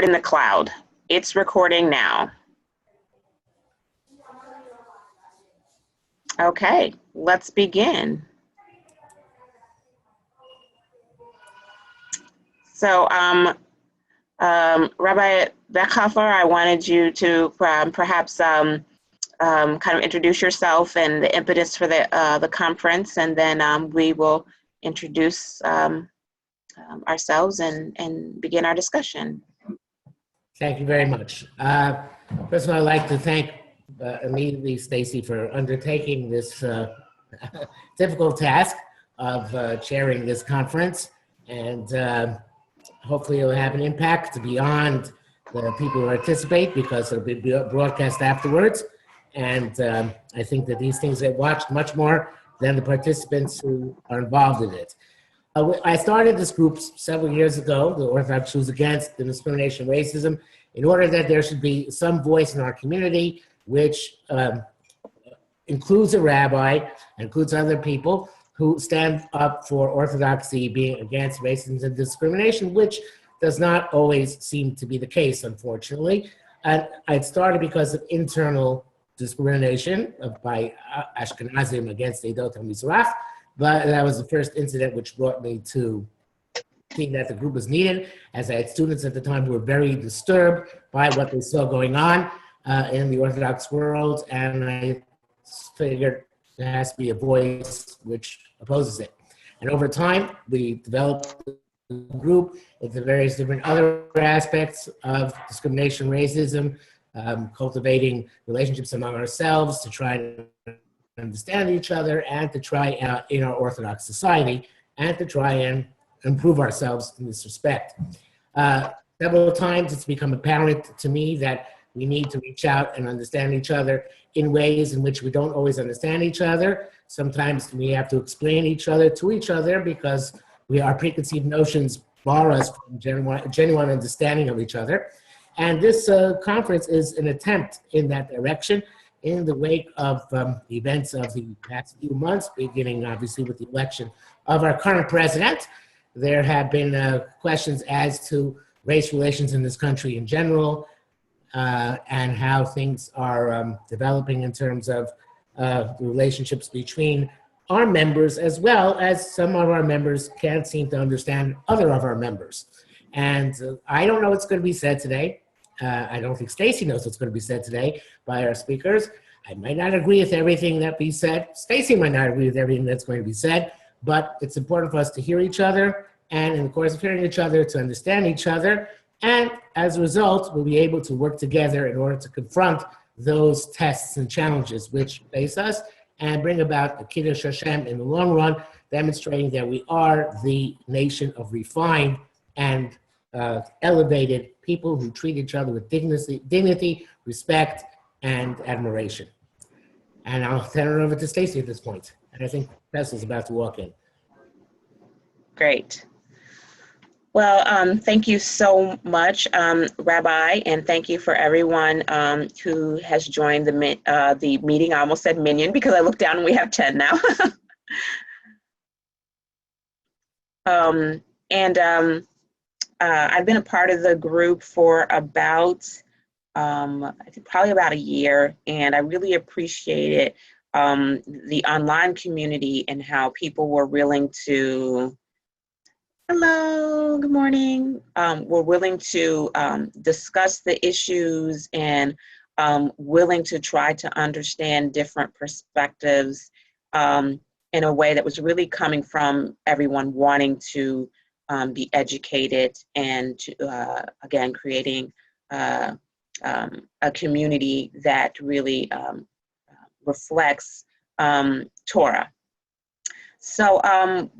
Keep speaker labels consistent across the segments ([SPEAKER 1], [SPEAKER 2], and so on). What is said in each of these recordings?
[SPEAKER 1] in the cloud. It's recording now. Okay, let's begin. So, Rabbi Beckhofer, I wanted you to perhaps kind of introduce yourself and the impetus for the conference, and then we will introduce ourselves and begin our discussion.
[SPEAKER 2] Thank you very much. First of all, I'd like to thank immediately Stacey for undertaking this difficult task of chairing this conference, and hopefully it'll have an impact beyond the people who participate, because it'll be broadcast afterwards. And I think that these things get watched much more than the participants who are involved in it. I started this group several years ago, the Orthodox Jews Against Discrimination and Racism, in order that there should be some voice in our community which includes a rabbi, includes other people who stand up for orthodoxy, being against racism and discrimination, which does not always seem to be the case, unfortunately. And I started because of internal discrimination by Ashkenazim against Eidot HaMizrach, but that was the first incident which brought me to seeing that the group was needed, as I had students at the time who were very disturbed by what they saw going on in the Orthodox world, and I figured there has to be a voice which opposes it. And over time, we developed a group into various different other aspects of discrimination, racism, cultivating relationships among ourselves to try to understand each other, and to try in our Orthodox society, and to try and improve ourselves in this respect. Several times it's become apparent to me that we need to reach out and understand each other in ways in which we don't always understand each other. Sometimes we have to explain each other to each other because our preconceived notions bar us from genuine understanding of each other. And this conference is an attempt in that direction, in the wake of the events of the past few months, beginning obviously with the election of our current president. There have been questions as to race relations in this country in general, and how things are developing in terms of the relationships between our members, as well as some of our members can't seem to understand other of our members. And I don't know what's going to be said today. I don't think Stacey knows what's going to be said today by our speakers. I might not agree with everything that we said. Stacey might not agree with everything that's going to be said, but it's important for us to hear each other, and in the course of hearing each other, to understand each other. And as a result, we'll be able to work together in order to confront those tests and challenges which face us, and bring about a Kiddush Hashem in the long run, demonstrating that we are the nation of refined and elevated people who treat each other with dignity, respect, and admiration. And I'll turn it over to Stacey at this point. And I think Tessa's about to walk in.
[SPEAKER 1] Great. Well, thank you so much, Rabbi, and thank you for everyone who has joined the meeting. I almost said minion because I looked down and we have 10 now. I've been a part of the group for about, I think probably about a year, and I really appreciated the online community and how people were willing to, hello, good morning, were willing to discuss the issues and willing to try to understand different perspectives in a way that was really coming from everyone wanting to be educated, and to, again, creating a community that really reflects Torah. So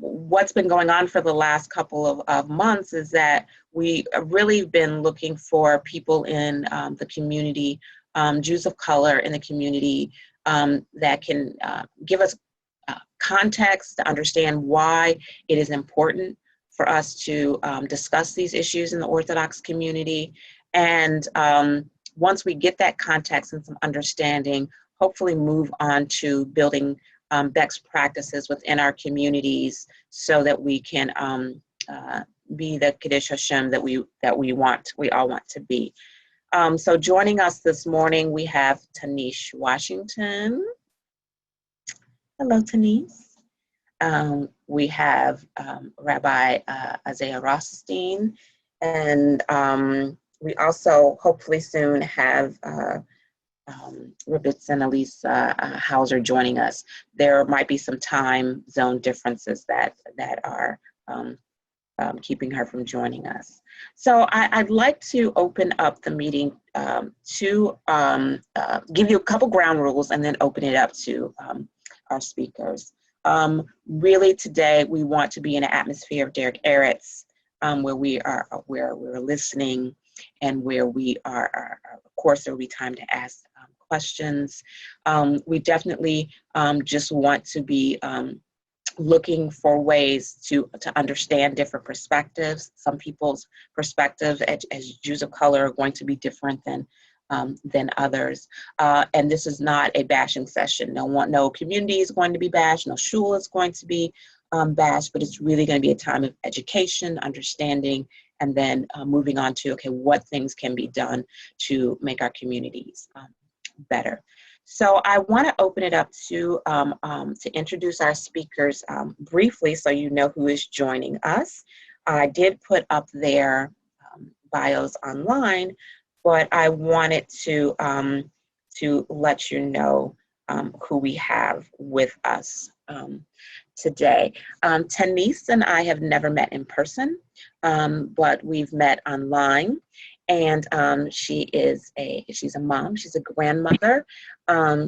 [SPEAKER 1] what's been going on for the last couple of months is that we have really been looking for people in the community, Jews of color in the community, that can give us context to understand why it is important for us to discuss these issues in the Orthodox community. And once we get that context and some understanding, hopefully move on to building best practices within our communities so that we can be the Kiddush Hashem that we all want to be. So joining us this morning, we have Tanish Washington. Hello, Tanish. We have Rabbi Isaiah Rothstein, and we also hopefully soon have Rebitz and Elisa Hauser joining us. There might be some time zone differences that are keeping her from joining us. So I'd like to open up the meeting to give you a couple ground rules and then open it up to our speakers. Really today we want to be in an atmosphere of Derek Eretz, where we're listening and where we are, of course, there will be time to ask questions. We definitely just want to be looking for ways to understand different perspectives. Some people's perspectives as Jews of color are going to be different than others. And this is not a bashing session. No community is going to be bashed, no shul is going to be bashed, but it's really going to be a time of education, understanding, and then moving on to, okay, what things can be done to make our communities better. So I want to open it up to introduce our speakers briefly so you know who is joining us. I did put up their bios online, but I wanted to let you know who we have with us today. Tanice and I have never met in person, but we've met online. And she's a mom, she's a grandmother.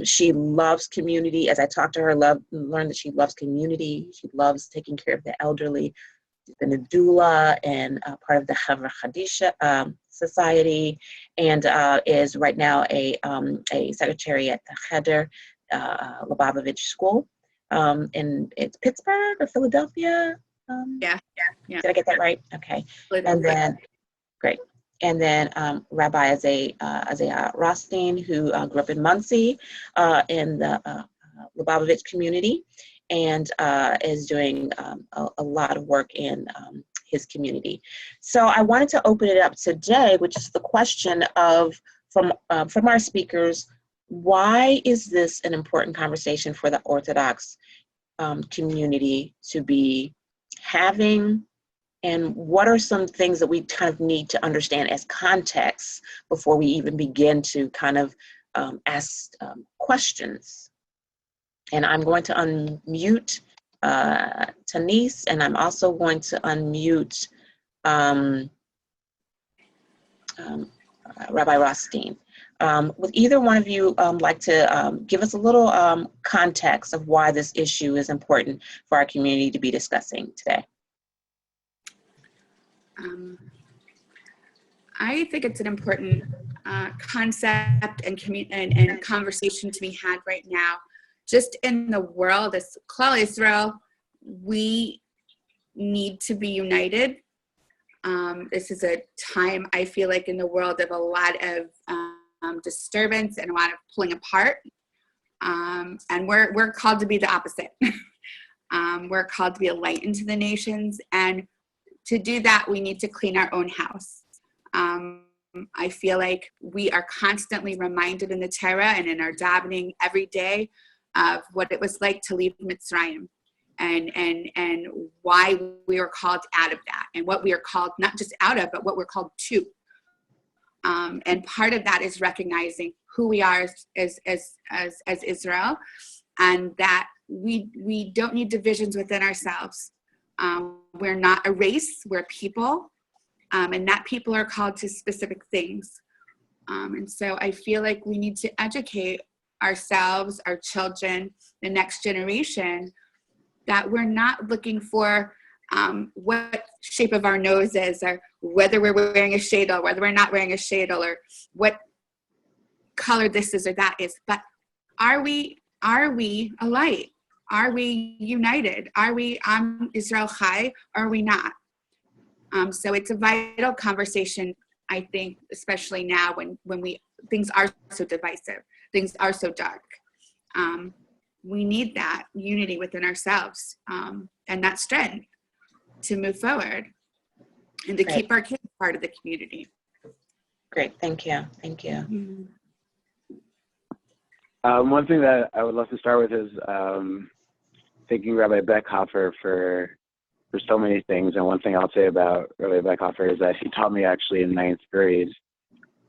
[SPEAKER 1] She loves community. As I talked to her, learned that she loves community. She loves taking care of the elderly. She's been a doula and part of the Chevra Chadisha Society, and is right now a secretary at the Cheder Lubavitch School. And it's Pittsburgh or Philadelphia?
[SPEAKER 3] Yeah.
[SPEAKER 1] Did I get that right? Okay. And then, great. And then Rabbi Isaiah Rothstein, who grew up in Muncie in the Lubavitch community, and is doing a lot of work in his community. So I wanted to open it up today, which is the question of from our speakers: why is this an important conversation for the Orthodox community to be having? And what are some things that we kind of need to understand as context before we even begin to kind of ask questions? And I'm going to unmute Tanice, and I'm also going to unmute Rabbi Rothstein. Would either one of you like to give us a little context of why this issue is important for our community to be discussing today?
[SPEAKER 3] I think it's an important concept and conversation to be had right now. Just in the world, as Klal Israel, we need to be united. This is a time, I feel like, in the world of a lot of disturbance and a lot of pulling apart. And we're called to be the opposite. We're called to be a light into the nations, and to do that, we need to clean our own house. I feel like we are constantly reminded in the Torah and in our davening every day of what it was like to leave Mitzrayim, and why we were called out of that, and what we are called not just out of, but what we're called to. And part of that is recognizing who we are as Israel, and that we don't need divisions within ourselves. We're not a race, we're people, and that people are called to specific things. And so I feel like we need to educate ourselves, our children, the next generation, that we're not looking for what shape of our nose is, or whether we're wearing a shadel, whether we're not wearing a shadel, or what color this is or that is, but are we a light? Are we united? Are we Israel Chai? Or are we not? So it's a vital conversation, I think, especially now when things are so divisive, things are so dark. We need that unity within ourselves and that strength to move forward. and to
[SPEAKER 1] Great.
[SPEAKER 3] keep our kids part of the community.
[SPEAKER 1] Great, thank you, thank you.
[SPEAKER 3] Mm-hmm.
[SPEAKER 4] One thing that I would love to start with is thanking Rabbi Beckhofer for so many things. And one thing I'll say about Rabbi Beckhofer is that he taught me actually in 9th grade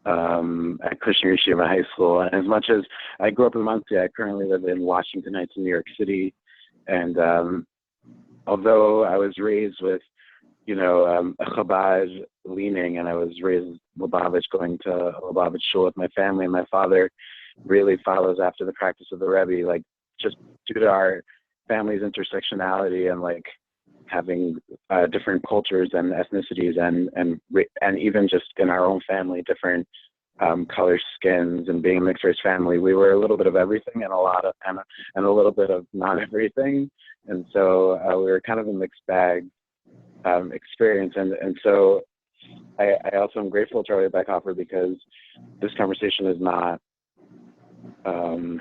[SPEAKER 4] at Kushner Yeshiva High School. And as much as I grew up in Muncie, I currently live in Washington Heights in New York City. And although I was raised with, a Chabad leaning, and I was raised Lubavitch, going to Lubavitch shul with my family, and my father really follows after the practice of the Rebbe, like just due to our family's intersectionality and like having different cultures and ethnicities and even just in our own family, different color skins, and being a mixed race family, we were a little bit of everything and a little bit of not everything. And so we were kind of a mixed bag experience. And so I also am grateful to Rabbi Beckhofer because this conversation is not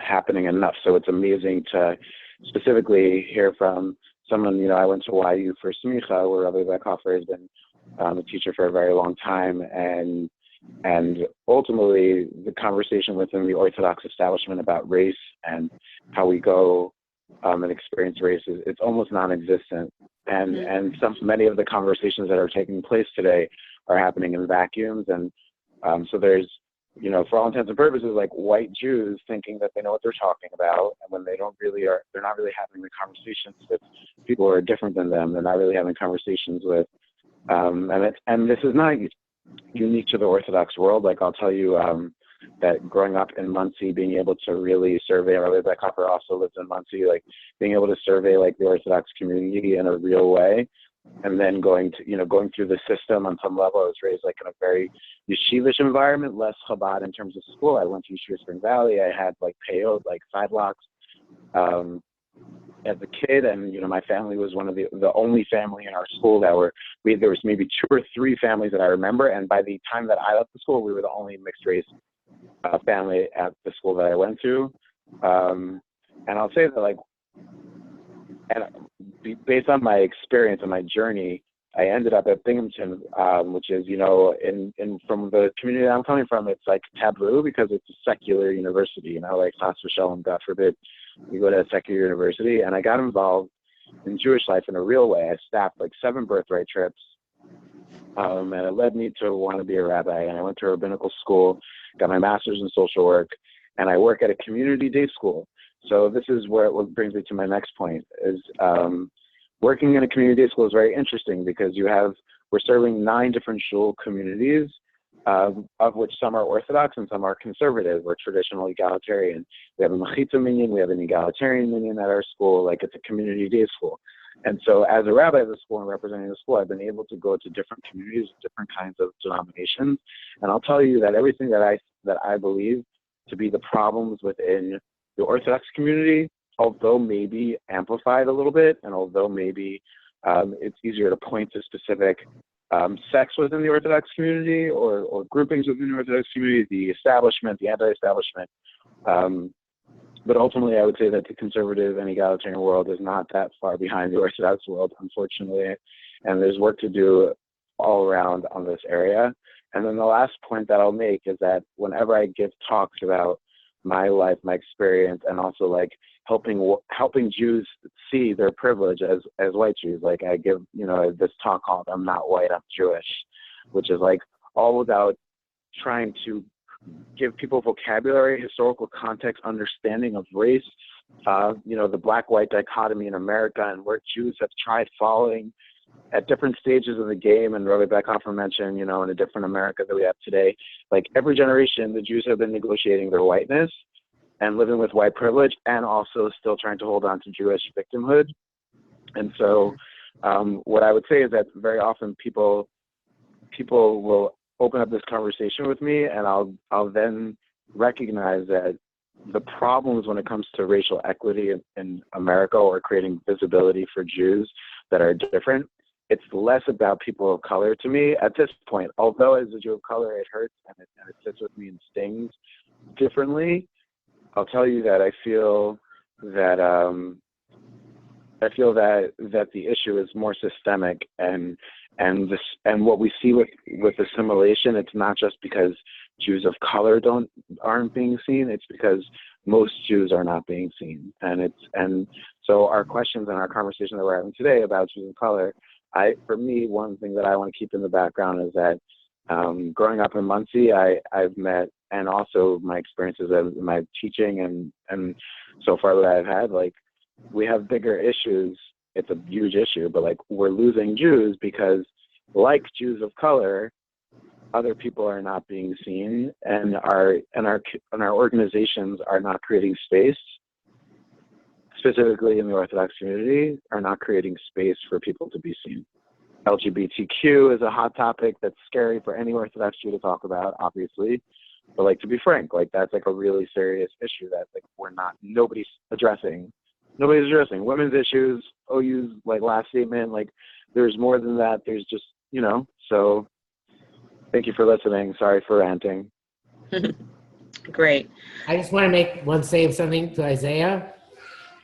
[SPEAKER 4] happening enough. So it's amazing to specifically hear from someone, I went to YU for Smicha, where Rabbi Beckhofer has been a teacher for a very long time. And ultimately, the conversation within the Orthodox establishment about race and how we go and experience race it's almost non-existent. And many of the conversations that are taking place today are happening in vacuums. And so there's, for all intents and purposes, like white Jews thinking that they know what they're talking about, and when they're not really having the conversations with people who are different than them. They're not really having conversations with, and this is not unique to the Orthodox world. Like I'll tell you that growing up in Muncie, being able to really survey, Rabbi Beckhofer also lives in Muncie, like being able to survey like the Orthodox community in a real way. And then going through the system on some level. I was raised like in a very yeshivish environment, less Chabad in terms of school. I went to Yeshiva Spring Valley. I had like payot, like sidewalks as a kid. And, my family was one of the only family in our school there was maybe 2 or 3 families that I remember. And by the time that I left the school, we were the only mixed race family at the school that I went to. And I'll say that based on my experience and my journey, I ended up at Binghamton, which is, from the community that I'm coming from, it's like taboo because it's a secular university, like Chas v'Shalom, God forbid, you go to a secular university. And I got involved in Jewish life in a real way. I staffed like 7 birthright trips, and it led me to want to be a rabbi. And I went to a rabbinical school, got my master's in social work, and I work at a community day school. So this is what brings me to my next point is working in a community day school is very interesting because we're serving 9 different shul communities, of which some are Orthodox and some are conservative or traditional egalitarian. We have a Mechitza minyan, we have an egalitarian minyan at our school, like it's a community day school. And so as a rabbi of the school and representing the school, I've been able to go to different communities, different kinds of denominations. And I'll tell you that everything that I believe to be the problems within the Orthodox community, although maybe amplified a little bit, and although maybe it's easier to point to specific sects within the Orthodox community or groupings within the Orthodox community, the establishment, the anti-establishment. But ultimately, I would say that the conservative and egalitarian world is not that far behind the Orthodox world, unfortunately. And there's work to do all around on this area. And then the last point that I'll make is that whenever I give talks about my life, my experience, and also like helping Jews see their privilege as white Jews. Like I give, this talk called "I'm Not White, I'm Jewish," which is like all about trying to give people vocabulary, historical context, understanding of race, the black-white dichotomy in America and where Jews have tried following at different stages of the game. And Rabbi Beckhofer mentioned, in a different America that we have today, like every generation, the Jews have been negotiating their whiteness and living with white privilege and also still trying to hold on to Jewish victimhood. And so what I would say is that very often people will open up this conversation with me, and I'll then recognize that the problems when it comes to racial equity in America or creating visibility for Jews that are different, it's less about people of color to me at this point. Although as a Jew of color, it hurts and it sits with me and stings differently. I'll tell you that I feel that the issue is more systemic, and and what we see with assimilation, it's not just because Jews of color aren't being seen, it's because most Jews are not being seen. And so our questions and our conversation that we're having today about Jews of color, for me, one thing that I want to keep in the background is that growing up in Muncie, I've met, and also my experiences of my teaching and so far that I've had, like, we have bigger issues. It's a huge issue, but like, we're losing Jews because, like Jews of color, other people are not being seen, and our organizations are not creating space, specifically in the Orthodox community, are not creating space for people to be seen. LGBTQ is a hot topic that's scary for any Orthodox Jew to talk about, obviously. But like, to be frank, like, that's like a really serious issue that like nobody's addressing. Nobody's addressing women's issues, OU's like last statement, like, there's more than that. There's just, so thank you for listening. Sorry for ranting.
[SPEAKER 1] Great.
[SPEAKER 2] I just want to say something to Isaiah.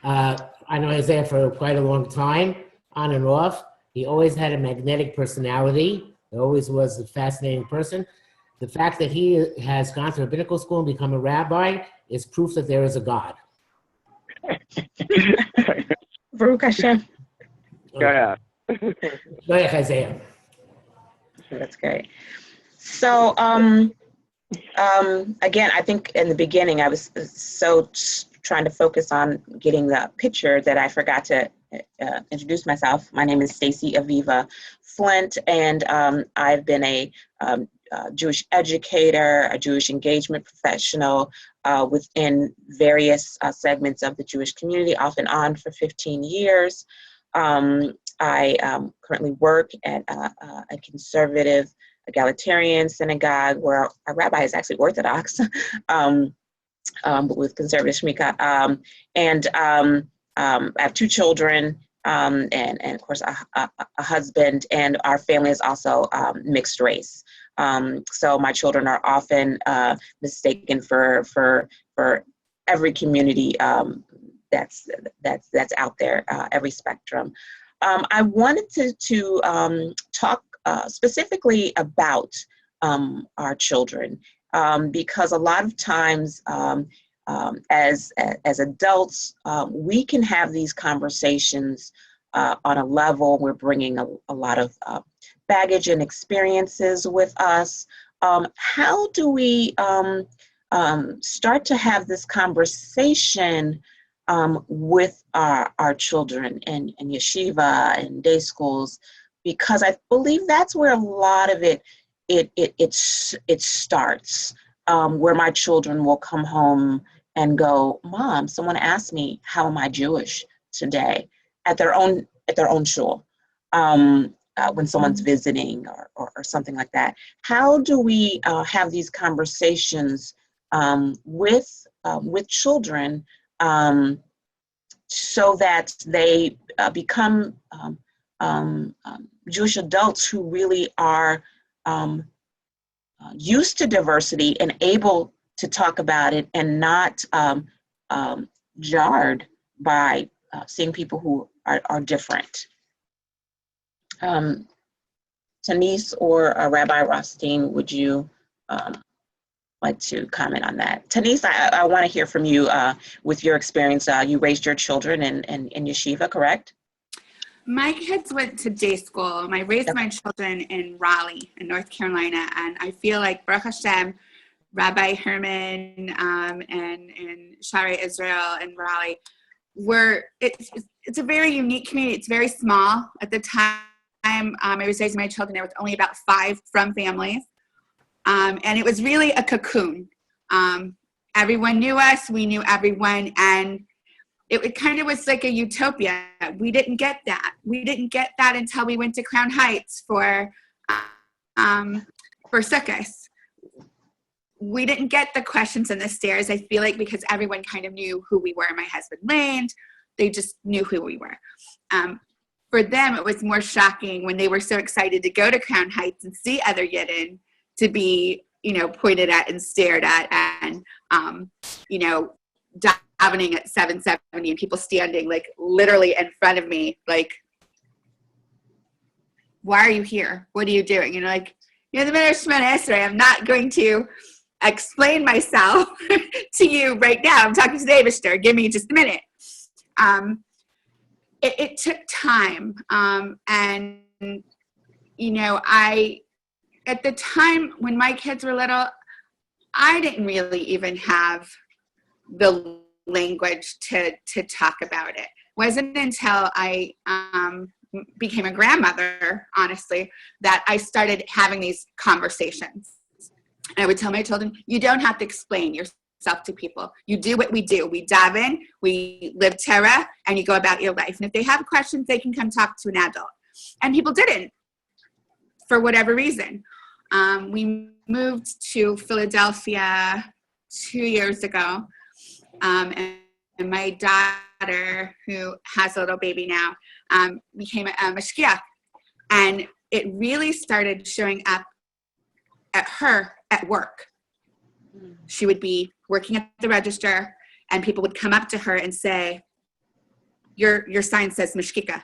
[SPEAKER 2] I know Isaiah for quite a long time, on and off. He always had a magnetic personality. He always was a fascinating person. The fact that he has gone to rabbinical school and become a rabbi is proof that there is a God.
[SPEAKER 1] Baruch Hashem.
[SPEAKER 4] Yeah.
[SPEAKER 2] Go ahead, Isaiah.
[SPEAKER 1] That's great. So, again, I think in the beginning, I was so trying to focus on getting the picture that I forgot to introduce myself. My name is Stacey Aviva Flint, and I've been a Jewish educator, a Jewish engagement professional within various segments of the Jewish community, off and on for 15 years. I currently work at a conservative egalitarian synagogue where our rabbi is actually Orthodox, but with conservative shmika. And I have 2 children and of course a husband, and our family is also mixed race. So my children are often mistaken for every community that's out there, every spectrum. I wanted to talk specifically about our children because a lot of times as adults, we can have these conversations on a level. We're bringing a lot of baggage and experiences with us. How do we start to have this conversation with our children in yeshiva and day schools? Because I believe that's where a lot of it starts, where my children will come home and go, "Mom, someone asked me, how am I Jewish today?" at their own shul, when someone's visiting or something like that. How do we have these conversations with children so that they become Jewish adults who really are used to diversity and able to talk about it and not jarred by seeing people who are different? Tanise or Rabbi Rothstein, would you like to comment on that? Tanise, I want to hear from you with your experience. You raised your children in yeshiva, correct?
[SPEAKER 3] My kids went to day school. I raised my children in Raleigh, in North Carolina, and I feel like Baruch Hashem, Rabbi Herman and Shari Israel and Raleigh it's a very unique community. It's very small. At the time I was raising my children, there was only about 5 from families, and it was really a cocoon. Everyone knew us. We knew everyone, and it kind of was like a utopia. We didn't get that. We didn't get that until we went to Crown Heights for Sukkot. We didn't get the questions and the stares, I feel like, because everyone kind of knew who we were. My husband Lane, they just knew who we were. For them, it was more shocking when they were so excited to go to Crown Heights and see other Yidden to be, pointed at and stared at, and, davening at 7:70 and people standing like literally in front of me, like why are you here? What are you doing? You know, like, you're the minister of Esrei. I'm not going to explain myself to you right now. I'm talking to the Eivishter. Give me just a minute. It took time. And, you know, at the time when my kids were little, I didn't really even have the language to talk about it. It wasn't until I became a grandmother, honestly, that I started having these conversations. And I would tell my children, you don't have to explain yourself to people. You do what we do. We daven, we live Torah, and you go about your life. And if they have questions, they can come talk to an adult. And people didn't, for whatever reason. We moved to Philadelphia 2 years ago, and my daughter, who has a little baby now, became a mashgiach, and it really started showing up at her at work. She would be working at the register, and people would come up to her and say, "Your sign says mashgicha.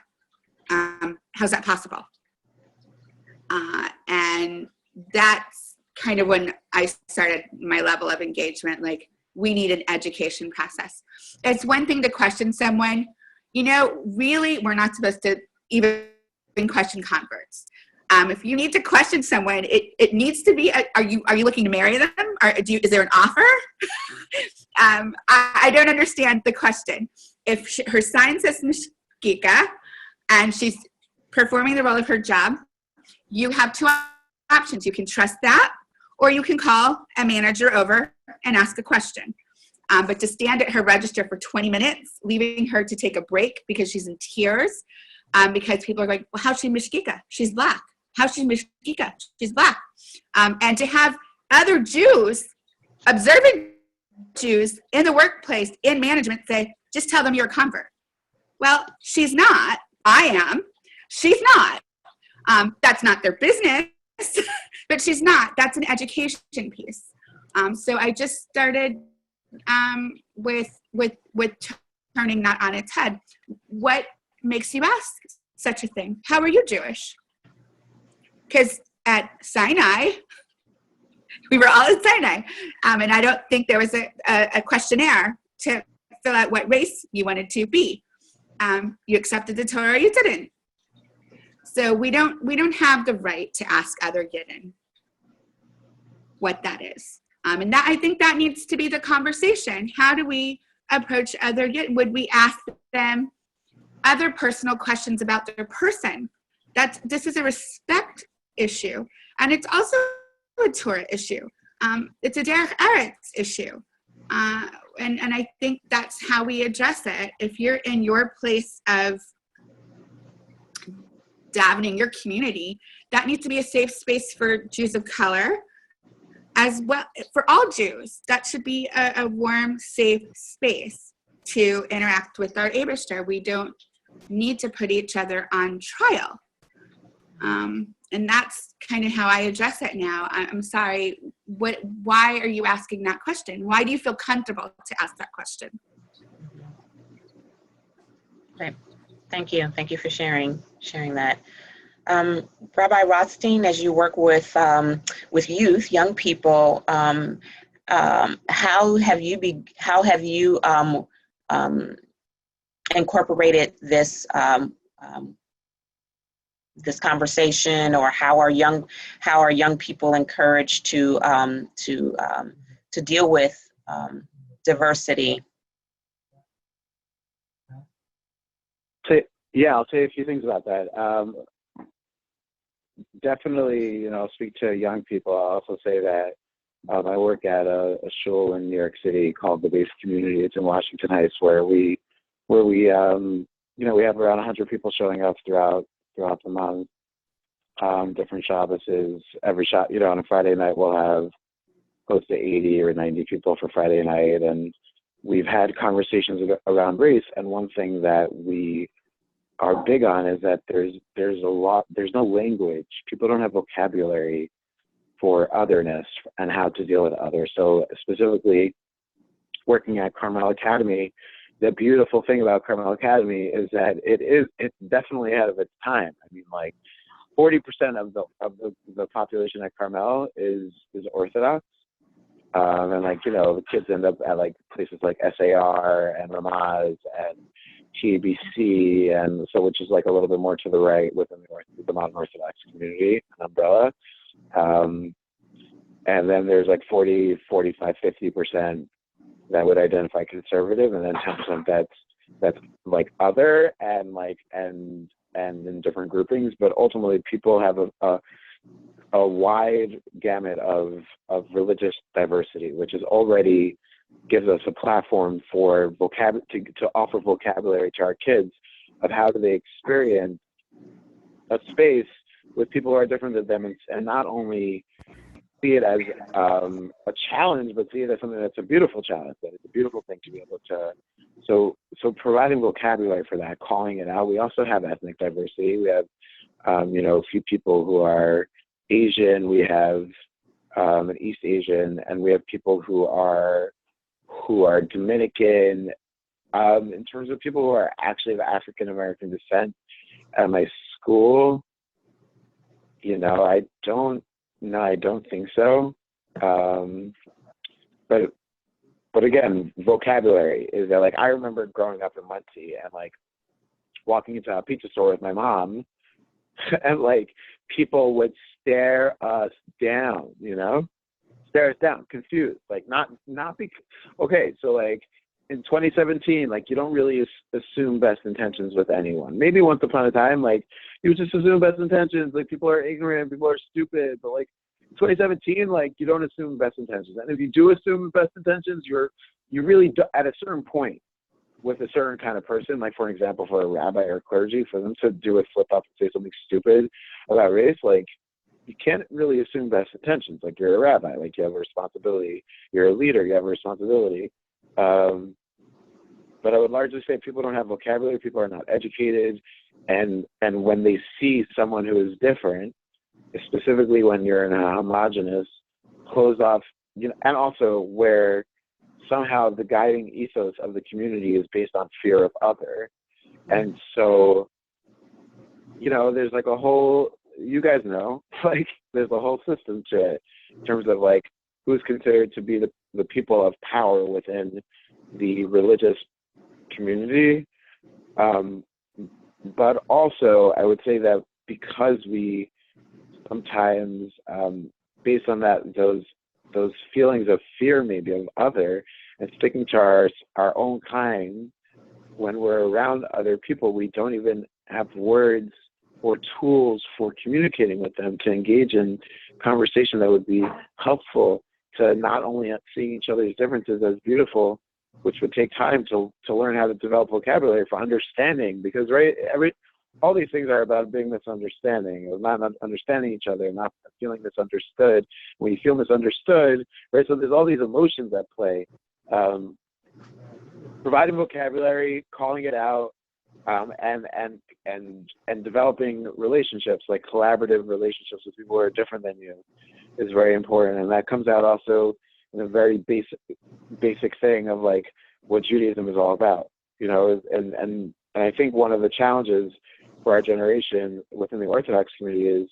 [SPEAKER 3] How's that possible?" And that's kind of when I started my level of engagement. Like, we need an education process. It's one thing to question someone. You know, really, we're not supposed to even question converts. If you need to question someone, it needs to be, are you looking to marry them? Is there an offer? I don't understand the question. If her sign says mashgicha and she's performing the role of her job, you have two options. You can trust that, or you can call a manager over and ask a question. But to stand at her register for 20 minutes, leaving her to take a break because she's in tears, because people are going, well, how's she mashgicha? She's black. How's she mashgicha? She's black. And to have other Jews, observant Jews in the workplace, in management, say, just tell them you're a convert. Well, she's not. I am. She's not. That's not their business, but she's not. That's an education piece. So I just started with turning that on its head. What makes you ask such a thing? How are you Jewish? Because at Sinai, we were all at Sinai, and I don't think there was a questionnaire to fill out what race you wanted to be. You accepted the Torah or you didn't. So we don't have the right to ask other Yidden what that is. And that, I think that needs to be the conversation. How do we approach other Yidden? Would we ask them other personal questions about their person? This is a respect issue. And it's also a Torah issue. It's a Derech Eretz issue. And I think that's how we address it. If you're in your place of davening, your community, that needs to be a safe space for Jews of color, as well, for all Jews. That should be a warm, safe space to interact with our Eibishter. We don't need to put each other on trial. And that's kind of how I address it now. I'm sorry, why are you asking that question? Why do you feel comfortable to ask that question?
[SPEAKER 1] Right. Thank you. Thank you for sharing that. Rabbi Rothstein, as you work with youth, young people, how have you incorporated this this conversation, or how are young people encouraged to deal with diversity?
[SPEAKER 4] Yeah, I'll say a few things about that. Definitely, I'll speak to young people. I'll also say that I work at a shul in New York City called the Base Community. It's in Washington Heights, where we we have around 100 people showing up throughout the month. Different Shabbases. Every on a Friday night we'll have close to 80 or 90 people for Friday night, and we've had conversations around race. And one thing that we are big on is that there's no language. People don't have vocabulary for otherness and how to deal with others. So specifically working at Carmel Academy, the beautiful thing about Carmel Academy is that it's definitely ahead of its time. I mean, like, 40% of the population at Carmel is Orthodox. And like, you know, the kids end up at like places like SAR and Ramaz and TABC, and so which is like a little bit more to the right within the modern Orthodox community, an umbrella. And then there's like 40, 45, 50% that would identify conservative, and then 10% that's like other and like and in different groupings. But ultimately, people have a wide gamut of religious diversity, which is already gives us a platform for to offer vocabulary to our kids of how do they experience a space with people who are different than them, and not only see it as a challenge, but see it as something that's a beautiful challenge, that it's a beautiful thing to be able to, so providing vocabulary for that, calling it out. We also have ethnic diversity. We have, you know, a few people who are Asian, we have an East Asian, and we have people who are Dominican. In terms of people who are actually of African American descent at my school, you know, I don't think so. But again, vocabulary is that, like, I remember growing up in Muncie and like walking into a pizza store with my mom, and like people would stare us down, you know, stare us down, confused, like not because, okay, so like in 2017, like you don't really assume best intentions with anyone. Maybe once upon a time, like you just assume best intentions, like people are ignorant, people are stupid, but like in 2017, like you don't assume best intentions. And if you do assume best intentions, you really do, at a certain point with a certain kind of person, like for example, for a rabbi or clergy, for them to do a flip up and say something stupid about race, like you can't really assume best intentions. Like you're a rabbi, like you have a responsibility. You're a leader, you have a responsibility. But I would largely say people don't have vocabulary, people are not educated, and when they see someone who is different, specifically when you're in a homogenous, closed off, you know, and also where somehow the guiding ethos of the community is based on fear of other. And so, you know, there's like a whole, you guys know, like there's a whole system to it in terms of like who's considered to be the people of power within the religious community. But also I would say that because we sometimes, based on that, those feelings of fear maybe of other, and sticking to our own kind, when we're around other people, we don't even have words or tools for communicating with them to engage in conversation that would be helpful to not only seeing each other's differences as beautiful, which would take time to learn how to develop vocabulary for understanding, because all these things are about being misunderstanding, of not understanding each other, not feeling misunderstood. When you feel misunderstood, right? So there's all these emotions at play. Providing vocabulary, calling it out, and developing relationships, like collaborative relationships with people who are different than you, is very important. And that comes out also in a very basic thing of like what Judaism is all about, you know. And I think one of the challenges for our generation within the Orthodox community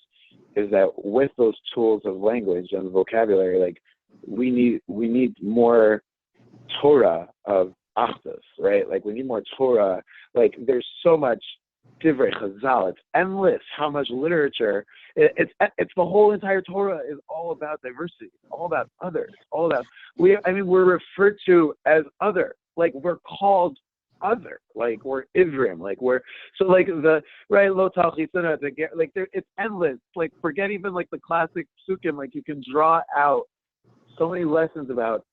[SPEAKER 4] is that with those tools of language and vocabulary, like we need more Torah of Achdus, right? Like we need more Torah. Like there's so much Divrei Chazal, it's endless how much literature. It's the whole entire Torah is all about diversity, all about others, all about we're referred to as other, like we're called other, like we're Ivrim, like we're so like the right lo talchisana to get like there, it's endless. Like forget even like the classic psukim, like you can draw out so many lessons about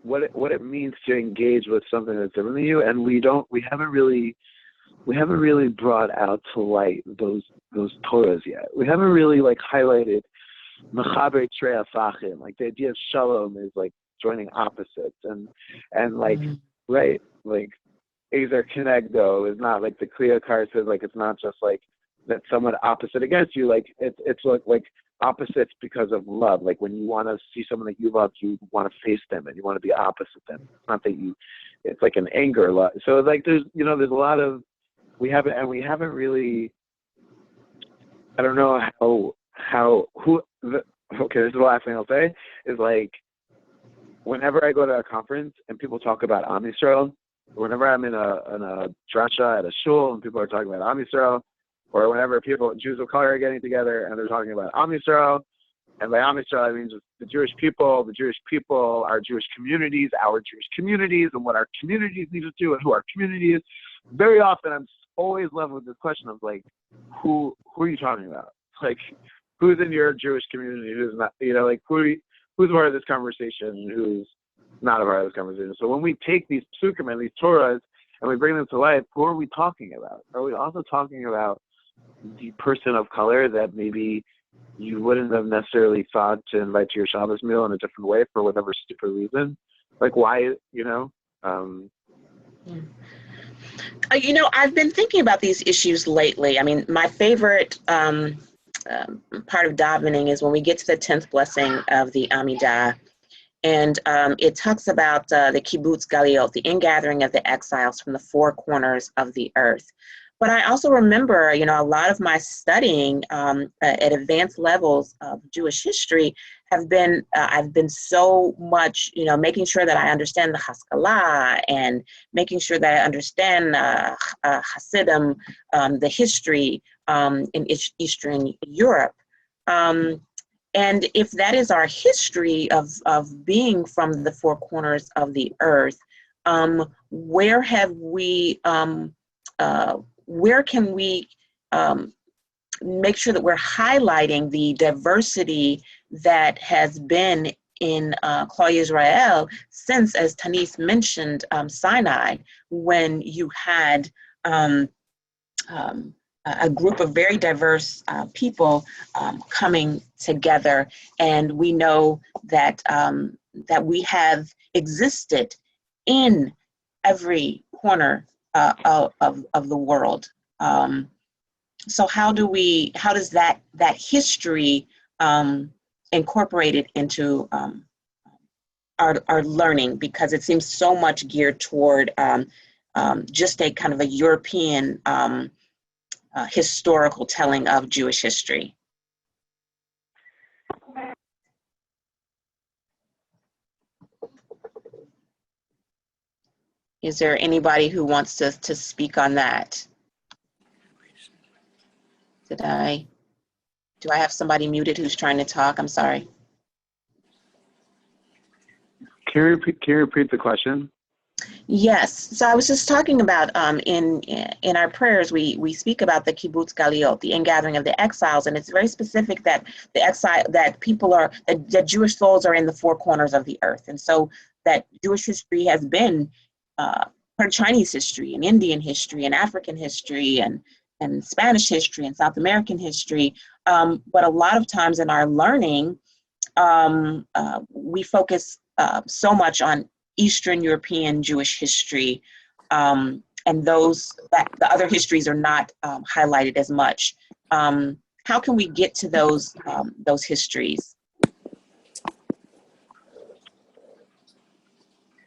[SPEAKER 4] what it means to engage with something that's different than you, and we haven't really brought out to light those Torahs yet. We haven't really like highlighted mechaber trei hafachim, like the idea of shalom is like joining opposites, and like right, like Ezer Kenegdo is not like the Kriya card says, like it's not just like that someone opposite against you, like it's like opposites because of love. Like when you want to see someone that you love, you want to face them and you want to be opposite them. It's not that it's like an anger love. So like there's a lot of we haven't really I don't know okay, this is the last thing I'll say, is like, whenever I go to a conference and people talk about Am Yisrael, whenever I'm in a drasha at a shul and people are talking about Am Yisrael, or whenever Jews of color are getting together and they're talking about Am Yisrael, and by Am Yisrael I mean just the Jewish people, our Jewish communities, and what our communities need to do and who our community is. Very often I'm always left with this question of like, who are you talking about? Like, who's in your Jewish community, who's not, like who's part of this conversation, who's not a part of this conversation. So when we take these psukim and these Torahs and we bring them to life, who are we talking about? Are we also talking about the person of color that maybe you wouldn't have necessarily thought to invite to your Shabbos meal in a different way for whatever stupid reason? Like, why,
[SPEAKER 1] I've been thinking about these issues lately. I mean, my favorite part of davening is when we get to the 10th blessing of the Amidah, and it talks about the kibbutz galiot, the ingathering of the exiles from the four corners of the earth. But I also remember, a lot of my studying at advanced levels of Jewish history have been, I've been so much, making sure that I understand the Haskalah and making sure that I understand Hasidim, the history in Eastern Europe. And if that is our history of being from the four corners of the earth, where can we make sure that we're highlighting the diversity that has been in Klal Yisrael since, as Tanis mentioned, Sinai, when you had a group of very diverse people coming together, and we know that that we have existed in every corner of the world. So how does that history incorporate it into our learning? Because it seems so much geared toward just a kind of a European historical telling of Jewish history. Is there anybody who wants to speak on that? Do I have somebody muted who's trying to talk? I'm sorry.
[SPEAKER 4] Can you repeat the question?
[SPEAKER 1] Yes. So I was just talking about in our prayers, we speak about the kibbutz galiot, the ingathering of the exiles, and it's very specific that that Jewish souls are in the four corners of the earth, and so that Jewish history has been part of Chinese history and Indian history and African history and Spanish history and South American history. But a lot of times in our learning, we focus so much on Eastern European Jewish history, and that the other histories are not highlighted as much. How can we get to those histories?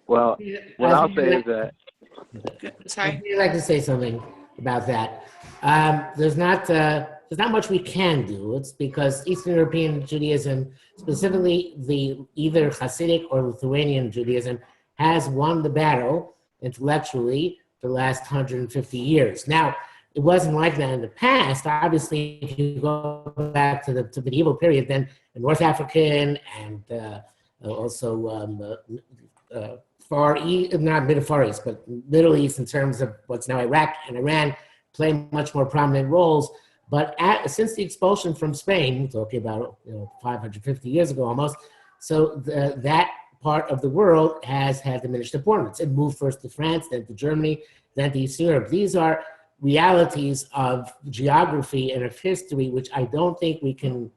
[SPEAKER 4] Well, what I'll say is that.
[SPEAKER 3] Sorry.
[SPEAKER 2] I'd like to say something about that. There's not much we can do. It's because Eastern European Judaism, specifically the either Hasidic or Lithuanian Judaism, has won the battle intellectually for the last 150 years. Now, it wasn't like that in the past. Obviously, if you go back to the medieval period, then the North African and also Far East, not Far East, but Middle East in terms of what's now Iraq and Iran, play much more prominent roles. But since the expulsion from Spain, we're talking about 550 years ago almost, so that part of the world has had diminished importance. It moved first to France, then to Germany, then to Eastern Europe. These are realities of geography and of history, which I don't think we can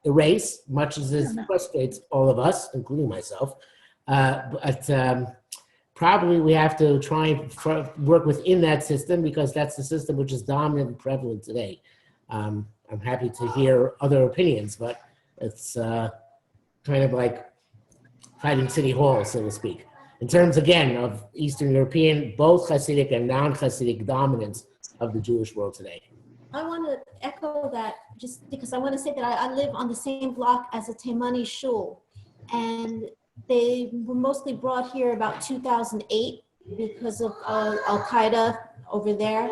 [SPEAKER 2] erase, much as this frustrates all of us, including myself. But probably we have to try and work within that system, because that's the system which is dominant and prevalent today. I'm happy to hear other opinions, but it's kind of like fighting City Hall, so to speak. In terms, again, of Eastern European, both Hasidic and non-Hasidic dominance of the Jewish world today.
[SPEAKER 5] I want to echo that just because I want to say that I live on the same block as a Taimani shul, and they were mostly brought here about 2008 because of Al-Qaeda over there.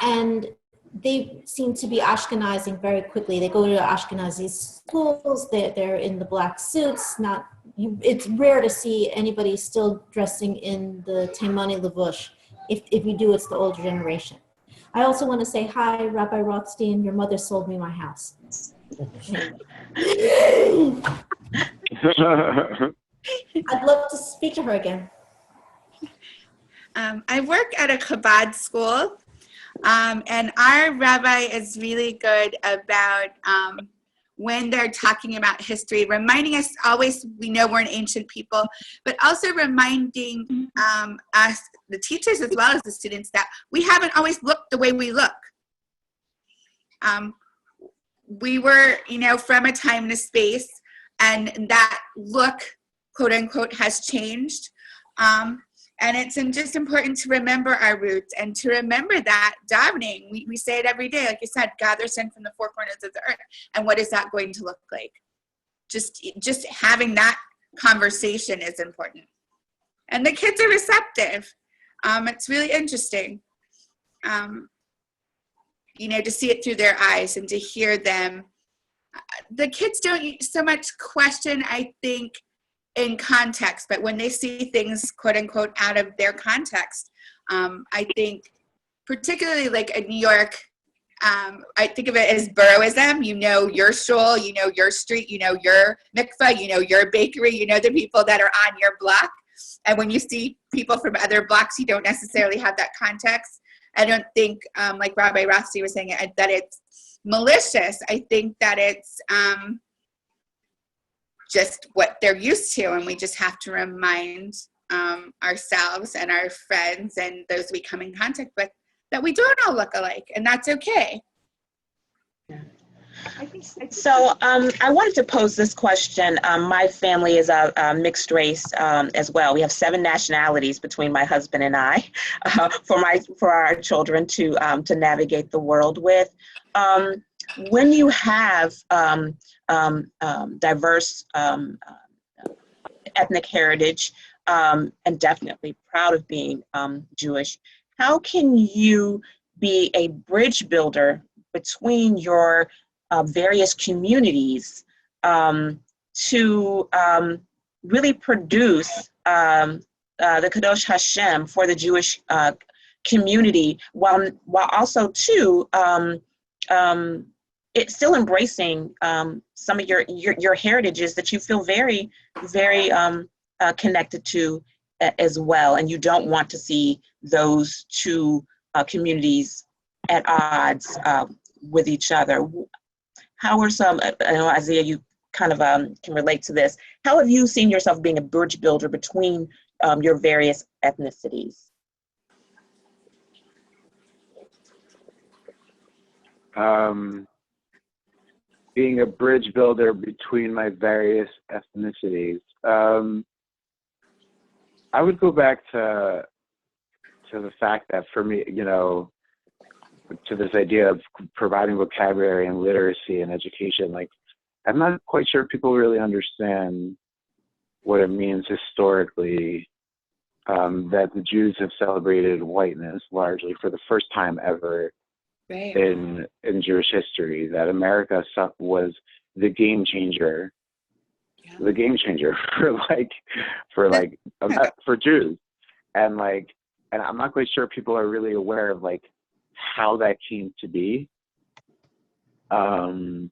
[SPEAKER 5] And they seem to be Ashkenazing very quickly. They go to Ashkenazi schools, they're in the black suits. It's rare to see anybody still dressing in the Taimani Levush. If you do, it's the older generation. I also want to say hi, Rabbi Rothstein. Your mother sold me my house. I'd love to speak to her again.
[SPEAKER 3] I work at a Chabad school, and our rabbi is really good about when they're talking about history, reminding us always we know we're an ancient people, but also reminding us, the teachers as well as the students, that we haven't always looked the way we look. We were, from a time and a space, and that look, quote unquote, has changed. And it's just important to remember our roots and to remember that davening, we say it every day, like you said, gather sin from the four corners of the earth. And what is that going to look like? Just having that conversation is important. And the kids are receptive. It's really interesting, to see it through their eyes and to hear them. The kids don't so much question, I think, in context, but when they see things, quote unquote, out of their context, I think, particularly like in New York, I think of it as boroughism. You know your shul, you know your street, you know your mikveh, you know your bakery, you know the people that are on your block. And when you see people from other blocks, you don't necessarily have that context. I don't think, like Rabbi Rothstein was saying, that it's malicious. I think that it's just what they're used to, and we just have to remind ourselves and our friends and those we come in contact with that we don't all look alike, and that's okay.
[SPEAKER 1] Yeah. So I wanted to pose this question. My family is a mixed race as well. We have 7 nationalities between my husband and I for our children to navigate the world with. When you have diverse ethnic heritage, and definitely proud of being Jewish, how can you be a bridge builder between your various communities to really produce the Kadosh Hashem for the Jewish community, while also too it's still embracing some of your heritages that you feel very, very connected to as well, and you don't want to see those two communities at odds with each other. How are some, I know Isaiah, you kind of can relate to this. How have you seen yourself being a bridge builder between your various ethnicities?
[SPEAKER 4] Being a bridge builder between my various ethnicities. I would go back to the fact that for me, to this idea of providing vocabulary and literacy and education, like, I'm not quite sure people really understand what it means historically that the Jews have celebrated whiteness largely for the first time ever.
[SPEAKER 3] Right.
[SPEAKER 4] in Jewish history, that America was the game changer, for Jews, and I'm not quite sure people are really aware of how that came to be, and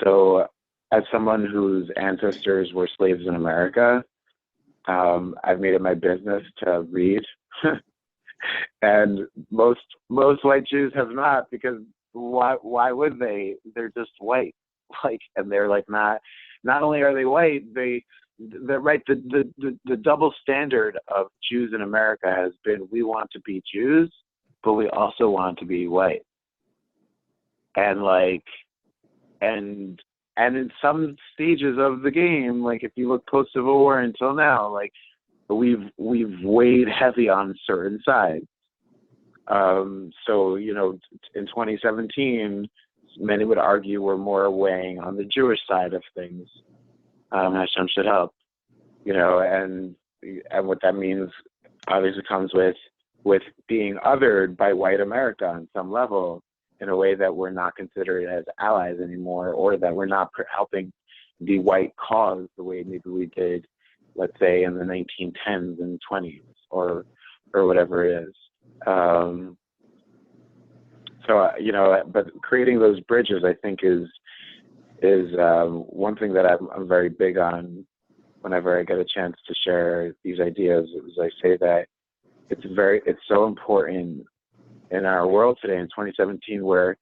[SPEAKER 4] so as someone whose ancestors were slaves in America, I've made it my business to read. And most white Jews have not, because why would they? They're just white, and they're not only are they white, they're right. The double standard of Jews in America has been, we want to be Jews, but we also want to be white, and in some stages of the game, if you look post Civil War until now, we've weighed heavy on certain sides. So, you know, in 2017, many would argue we're more weighing on the Jewish side of things. Hashem should help, you know, and what that means obviously comes with being othered by white America on some level in a way that we're not considered as allies anymore, or that we're not helping the white cause the way maybe we did, let's say, in the 1910s and 20s or whatever it is. So, you know, but creating those bridges, I think, is one thing that I'm very big on whenever I get a chance to share these ideas. Is I say that it's so important in our world today in 2017 where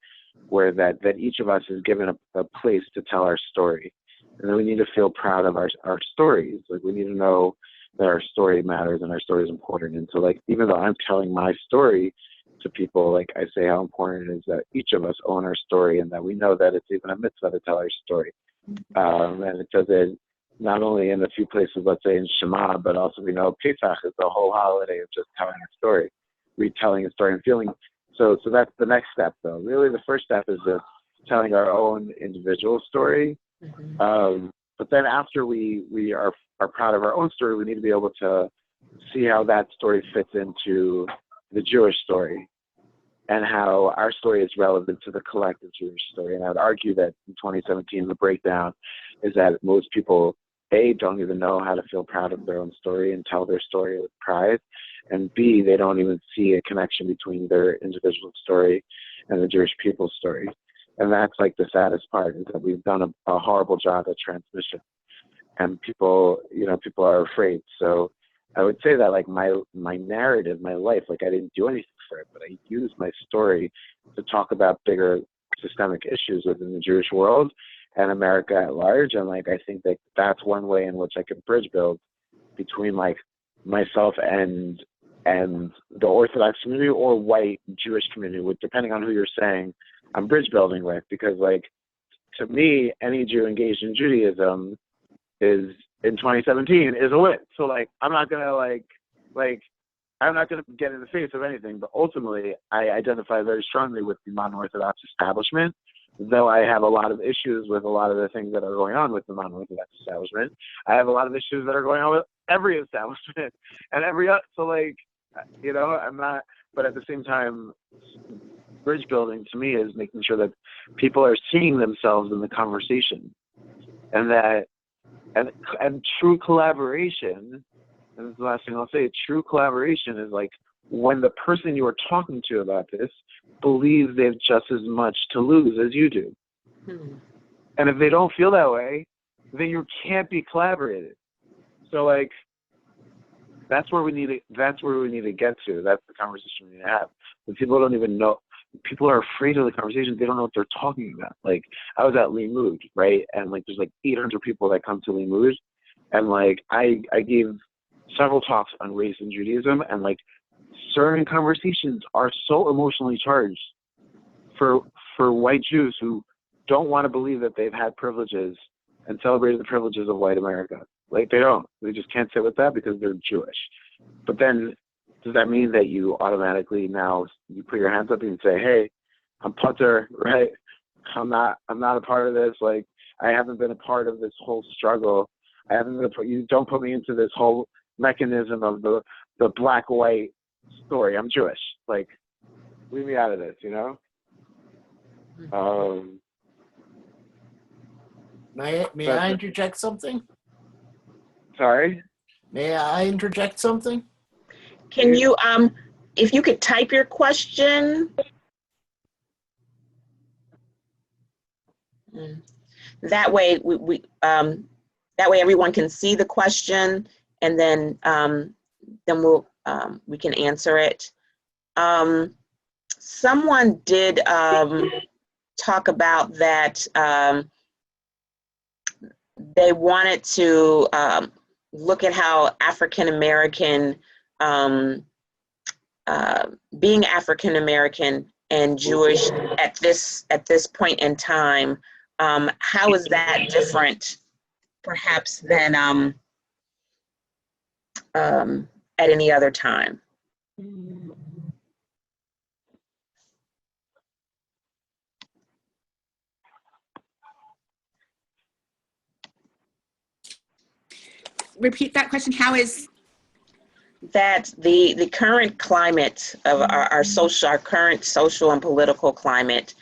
[SPEAKER 4] that each of us is given a place to tell our story. And then we need to feel proud of our stories. Like, we need to know that our story matters and our story is important. And so, like, even though I'm telling my story to people, like, I say how important it is that each of us own our story, and that we know that it's even a mitzvah to tell our story. And it says it not only in a few places, let's say in Shema, but also we know Pesach is the whole holiday of just telling a story, retelling a story and feeling. So that's the next step, though. Really, the first step is just telling our own individual story. But then after we are proud of our own story, we need to be able to see how that story fits into the Jewish story and how our story is relevant to the collective Jewish story. And I would argue that in 2017, the breakdown is that most people, A, don't even know how to feel proud of their own story and tell their story with pride, and B, they don't even see a connection between their individual story and the Jewish people's story. And that's like the saddest part, is that we've done a horrible job at transmission, and people are afraid. So I would say that, like, my narrative, my life, like, I didn't do anything for it, but I used my story to talk about bigger systemic issues within the Jewish world and America at large. And, like, I think that that's one way in which I could bridge build between, like, myself and the Orthodox community or white Jewish community, which, depending on who you're saying, I'm bridge building with. Because, like, to me, any Jew engaged in Judaism is, in 2017, is a win. So, like, I'm not gonna I'm not gonna get in the face of anything. But ultimately, I identify very strongly with the non-Orthodox establishment, though I have a lot of issues with a lot of the things that are going on with the non-Orthodox establishment. I have a lot of issues that are going on with every establishment and so, like, you know, I'm not. But at the same time, bridge building to me is making sure that people are seeing themselves in the conversation, and that and true collaboration, and this is the last thing I'll say, true collaboration is, like, when the person you are talking to about this believes they have just as much to lose as you do. And if they don't feel that way, then you can't be collaborated. So, like, that's where we need to get to. That's the conversation we need to have. But people don't even know. People are afraid of the conversation. They don't know what they're talking about. Like, I was at Limud, right? And, like, there's like 800 people that come to Limud, and, like, I gave several talks on race and Judaism, and, like, certain conversations are so emotionally charged for white Jews who don't want to believe that they've had privileges and celebrated the privileges of white America. Like, they don't. They just can't sit with that because they're Jewish. But then, does that mean that you automatically now you put your hands up and say, "Hey, I'm putter, right? I'm not a part of this. Like, I haven't been a part of this whole struggle. You don't put me into this whole mechanism of the black-white story. I'm Jewish. Like, leave me out of this, you know?"
[SPEAKER 6] May I interject something?
[SPEAKER 4] Sorry?
[SPEAKER 6] May I interject something?
[SPEAKER 1] Can you, if you could type your question? That way that way everyone can see the question, and then we can answer it. Someone did talk about that they wanted to look at how African American, being African American and Jewish at this point in time, how is that different, perhaps, than at any other time?
[SPEAKER 3] repeat that question? How is
[SPEAKER 1] that the current climate of our current social and political climate,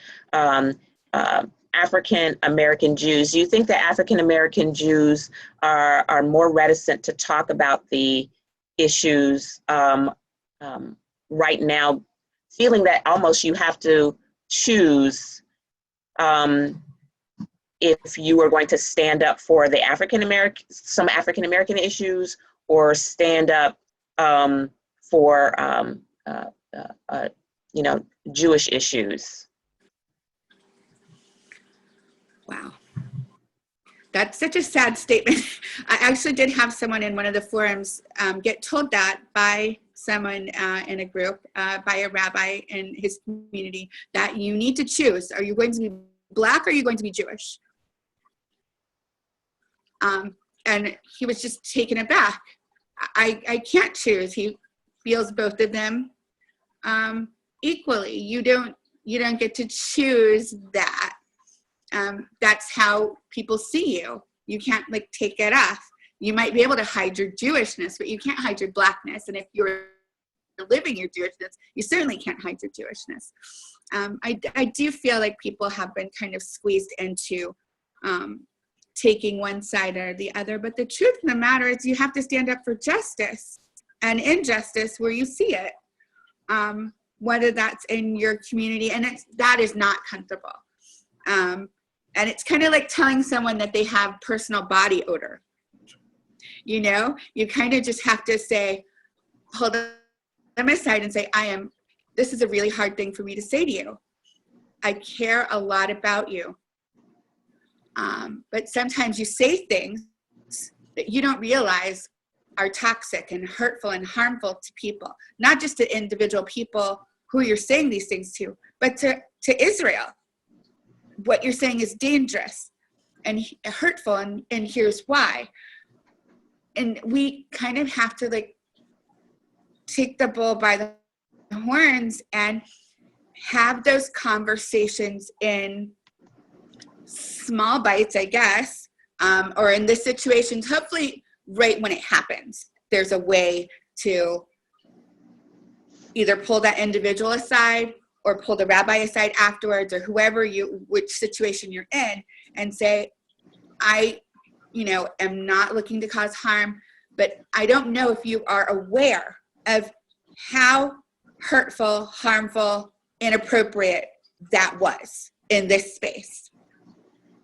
[SPEAKER 1] African American Jews, do you think that African American Jews are more reticent to talk about the issues right now, feeling that almost you have to choose if you are going to stand up for the some African American issues, or stand up for Jewish issues?
[SPEAKER 3] Wow. That's such a sad statement. I actually did have someone in one of the forums get told that by someone in a group, by a rabbi in his community, that you need to choose. Are you going to be Black or are you going to be Jewish? And he was just taken aback. I can't choose. He feels both of them equally. You don't get to choose that. That's how people see you. You can't like take it off. You might be able to hide your Jewishness, but you can't hide your Blackness. And if you're living your Jewishness, you certainly can't hide your Jewishness. I do feel like people have been kind of squeezed into taking one side or the other. But the truth of the matter is you have to stand up for justice and injustice where you see it, whether that's in your community. And that is not comfortable. And it's kind of like telling someone that they have personal body odor. You know, you kind of just have to say, hold them aside and say, this is a really hard thing for me to say to you. I care a lot about you. But sometimes you say things that you don't realize are toxic and hurtful and harmful to people, not just to individual people who you're saying these things to, but to Israel. What you're saying is dangerous and hurtful, and here's why. And we kind of have to like take the bull by the horns and have those conversations in small bites, I guess, or in this situation, hopefully right when it happens, there's a way to either pull that individual aside or pull the rabbi aside afterwards, or which situation you're in, and say, I am not looking to cause harm, but I don't know if you are aware of how hurtful, harmful, inappropriate that was in this space.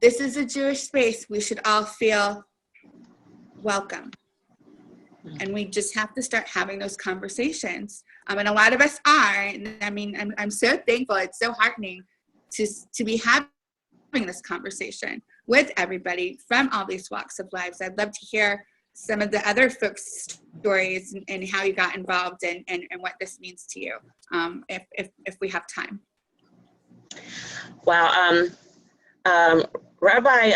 [SPEAKER 3] This is a Jewish space. We should all feel welcome. And we just have to start having those conversations. And a lot of us are. I mean, I'm so thankful. It's so heartening to be having this conversation with everybody from all these walks of lives. I'd love to hear some of the other folks' stories and how you got involved and what this means to you, if we have time.
[SPEAKER 1] Wow. Rabbi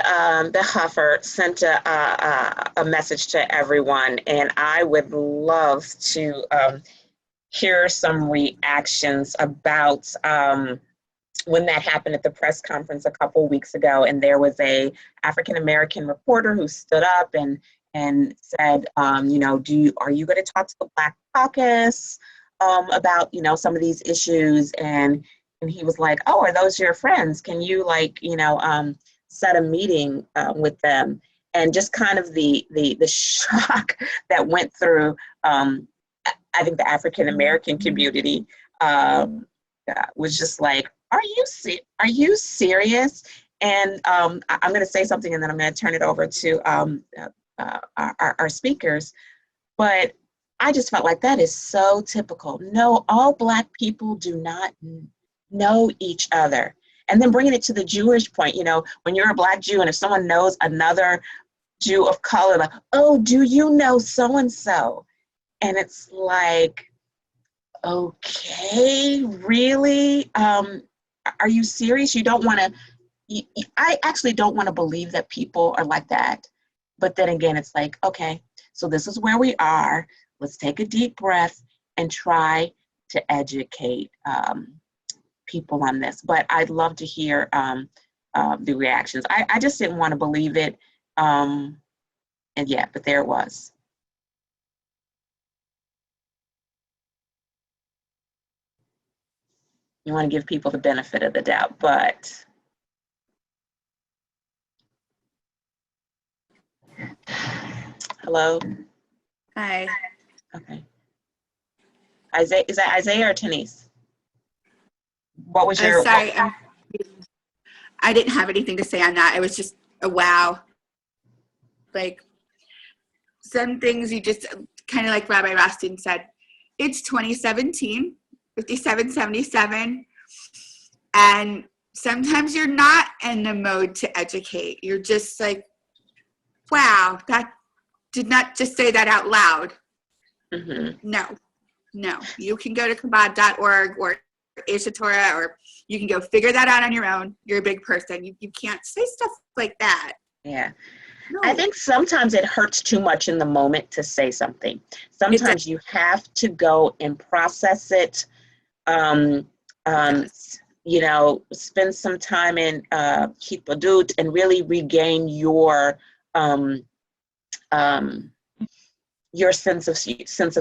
[SPEAKER 1] Behofer sent a message to everyone, and I would love to hear some reactions about when that happened at the press conference a couple weeks ago. And there was a African-American reporter who stood up and said, are you going to talk to the Black Caucus about, some of these issues? And he was like, oh, are those your friends? Can you set a meeting with them? And just kind of the shock that went through, I think the African-American community was just like, are you serious? And I'm going to say something and then I'm going to turn it over to our speakers. But I just felt like that is so typical. No, all Black people do not know each other. And then bringing it to the Jewish point, when you're a Black Jew and if someone knows another Jew of color, like, oh, do you know so-and-so? And it's like, okay, really? Are you serious? You don't want to, I actually don't want to believe that people are like that. But then again, it's like, okay, so this is where we are. Let's take a deep breath and try to educate people on this. But I'd love to hear the reactions. I just didn't want to believe it. And yeah, but there it was. You want to give people the benefit of the doubt, but hello?
[SPEAKER 3] Hi.
[SPEAKER 1] Okay. Isaiah, is that Isaiah or Denise? What was your?
[SPEAKER 3] Sorry, I didn't have anything to say on that. It was just a wow. Like, some things you just, kind of like Rabbi Rothstein said, it's 2017, 5777, and sometimes you're not in the mode to educate. You're just like, wow, that did not just say that out loud.
[SPEAKER 1] Mm-hmm.
[SPEAKER 3] No. You can go to Chabad.org or Aish Torah, or you can go figure that out on your own. You're a big person. You can't say stuff like that.
[SPEAKER 1] Yeah.
[SPEAKER 3] No.
[SPEAKER 1] I think sometimes it hurts too much in the moment to say something. Sometimes you have to go and process it. You know, spend some time in Hitbodut and really regain your sense of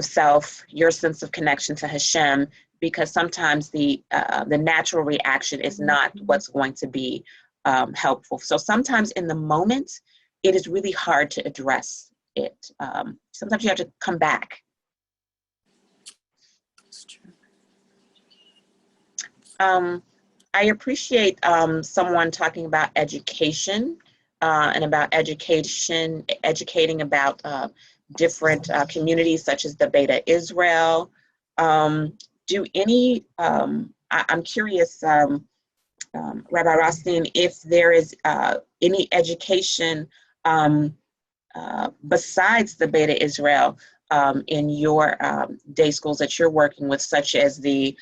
[SPEAKER 1] self, your sense of connection to Hashem, because sometimes the natural reaction is not what's going to be helpful. So sometimes in the moment, it is really hard to address it. Sometimes you have to come back.
[SPEAKER 3] That's true.
[SPEAKER 1] I appreciate someone talking about education and about educating about different communities such as the Beta Israel. I'm curious, Rabbi Rothstein, if there is any education besides the Beta Israel in your day schools that you're working with, such as the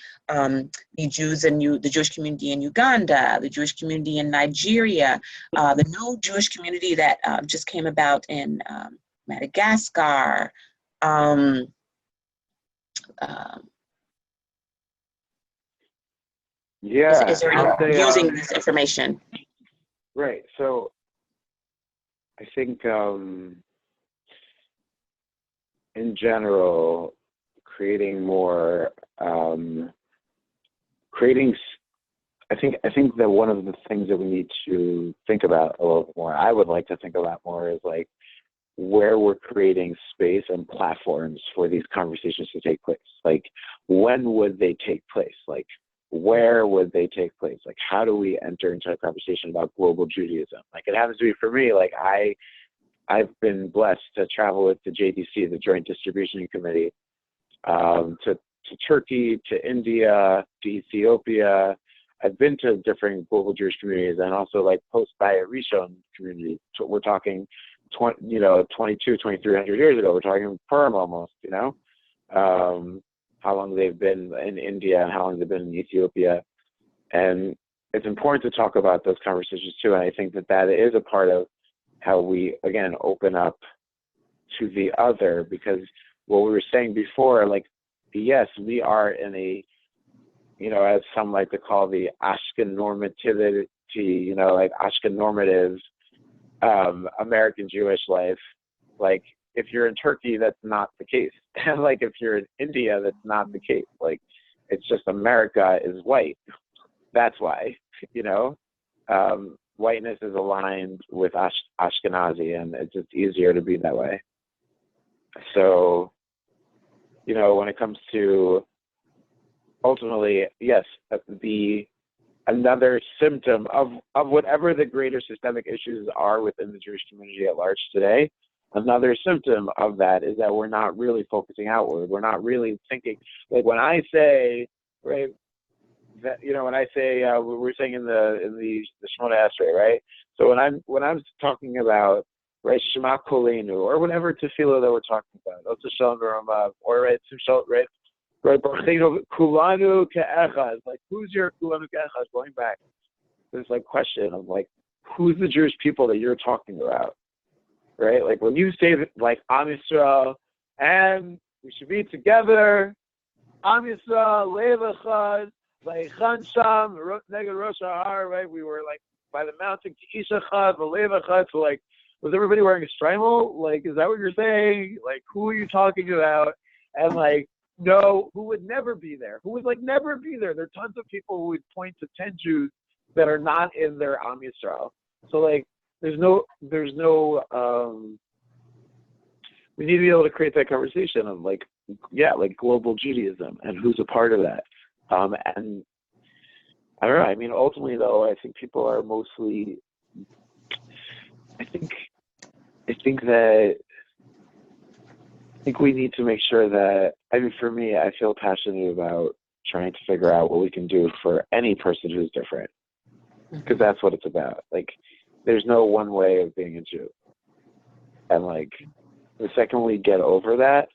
[SPEAKER 1] Jews and the Jewish community in Uganda, the Jewish community in Nigeria, the new Jewish community that just came about in Madagascar.
[SPEAKER 4] Yeah,
[SPEAKER 1] Is there
[SPEAKER 4] I'll say,
[SPEAKER 1] using this information?
[SPEAKER 4] right. So I think in general, creating more, I think that one of the things that we need to think about a little bit more, I would like to think about more, is like where we're creating space and platforms for these conversations to take place. Like, when would they take place? Like, where would they take place? Like, how do we enter into a conversation about global Judaism? Like, it happens to be for me, like I've been blessed to travel with the JDC, the Joint Distribution Committee, to Turkey, to India, to Ethiopia. I've been to different global Jewish communities, and also like post-Bayit Rishon community. So we're talking 2,300 years ago. We're talking Purim almost, how long they've been in India and how long they've been in Ethiopia. And it's important to talk about those conversations too. And I think that is a part of how we, again, open up to the other, because what we were saying before, like, yes, we are in a, as some like to call the Ashken normativity, like Ashken normative American Jewish life. Like, if you're in Turkey, that's not the case. And like, if you're in India, that's not the case. Like, it's just America is white. That's why, whiteness is aligned with Ashkenazi, and it's just easier to be that way. So, when it comes to ultimately, yes, another symptom of whatever the greater systemic issues are within the Jewish community at large today, another symptom of that is that we're not really focusing outward. We're not really thinking. Like, when I say, right, that, when I say we're saying in the Shemona Esrei, right? So when I'm talking about, right, Shema Kolenu, or whatever tefillah that we're talking about, Otsa Shalom Ramav, or right, right, Kulanu Ke'echad, like, who's your Kulanu Ke'echad? Going back to this like question of like, who's the Jewish people that you're talking about, right? Like, when you say that, like, Am Yisrael, and we should be together, Am Yisrael, Lev Echad, like Sham, Neged Rosh Har, right? We were like by the mountain, Ki'ish Echad, Lev Echad, so like was everybody wearing a shtreimel? Like, is that what you're saying? Like, who are you talking about? And like, no, who would never be there? Who would like never be there? There are tons of people who would point to 10 Jews that are not in their Am Yisrael. So like, there's no, we need to be able to create that conversation of like, yeah, like global Judaism and who's a part of that. And I don't know, I mean, ultimately though, I think people are mostly, I think we need to make sure that, I mean, for me, I feel passionate about trying to figure out what we can do for any person who's different, because that's what it's about. Like, there's no one way of being a Jew. And like, the second we get over that,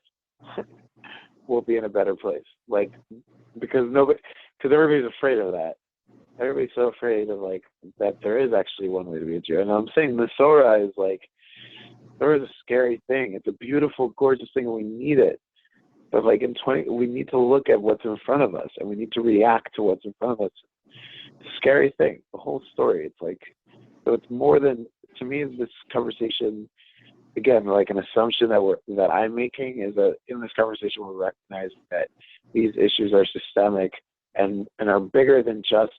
[SPEAKER 4] we'll be in a better place. Like, because everybody's afraid of that. Everybody's so afraid of like, that there is actually one way to be a Jew. And I'm saying the Torah is like, Torah is a scary thing. It's a beautiful, gorgeous thing, and we need it. But like we need to look at what's in front of us, and we need to react to what's in front of us. It's a scary thing, the whole story. It's like, so it's more than, to me, this conversation, again, like an assumption that I'm making is that in this conversation we're recognizing that these issues are systemic and are bigger than just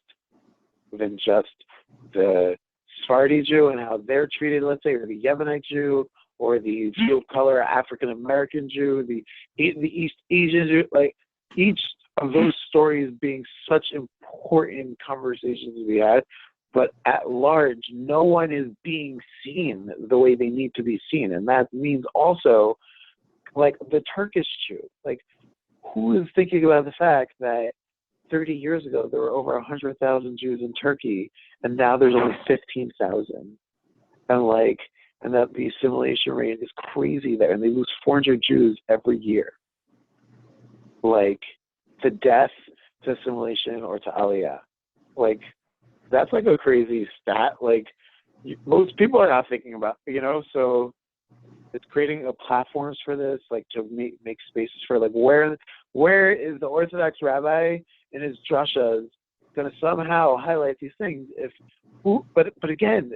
[SPEAKER 4] the Sephardi Jew and how they're treated, let's say, or the Yemenite Jew, or the Jew of color African American Jew, the East Asian Jew, like each of those stories being such important conversations to be had, but at large, no one is being seen the way they need to be seen. And that means also, like the Turkish Jew, like who is thinking about the fact that 30 years ago, there were over 100,000 Jews in Turkey, and now there's only 15,000. And that the assimilation rate is crazy there, and they lose 400 Jews every year. Like, to death, to assimilation, or to Aliyah. Like, that's like a crazy stat. Like, most people are not thinking about, so it's creating platforms for this, like to make spaces for, like, where is the Orthodox rabbi in his drushas going to somehow highlight these things? But again,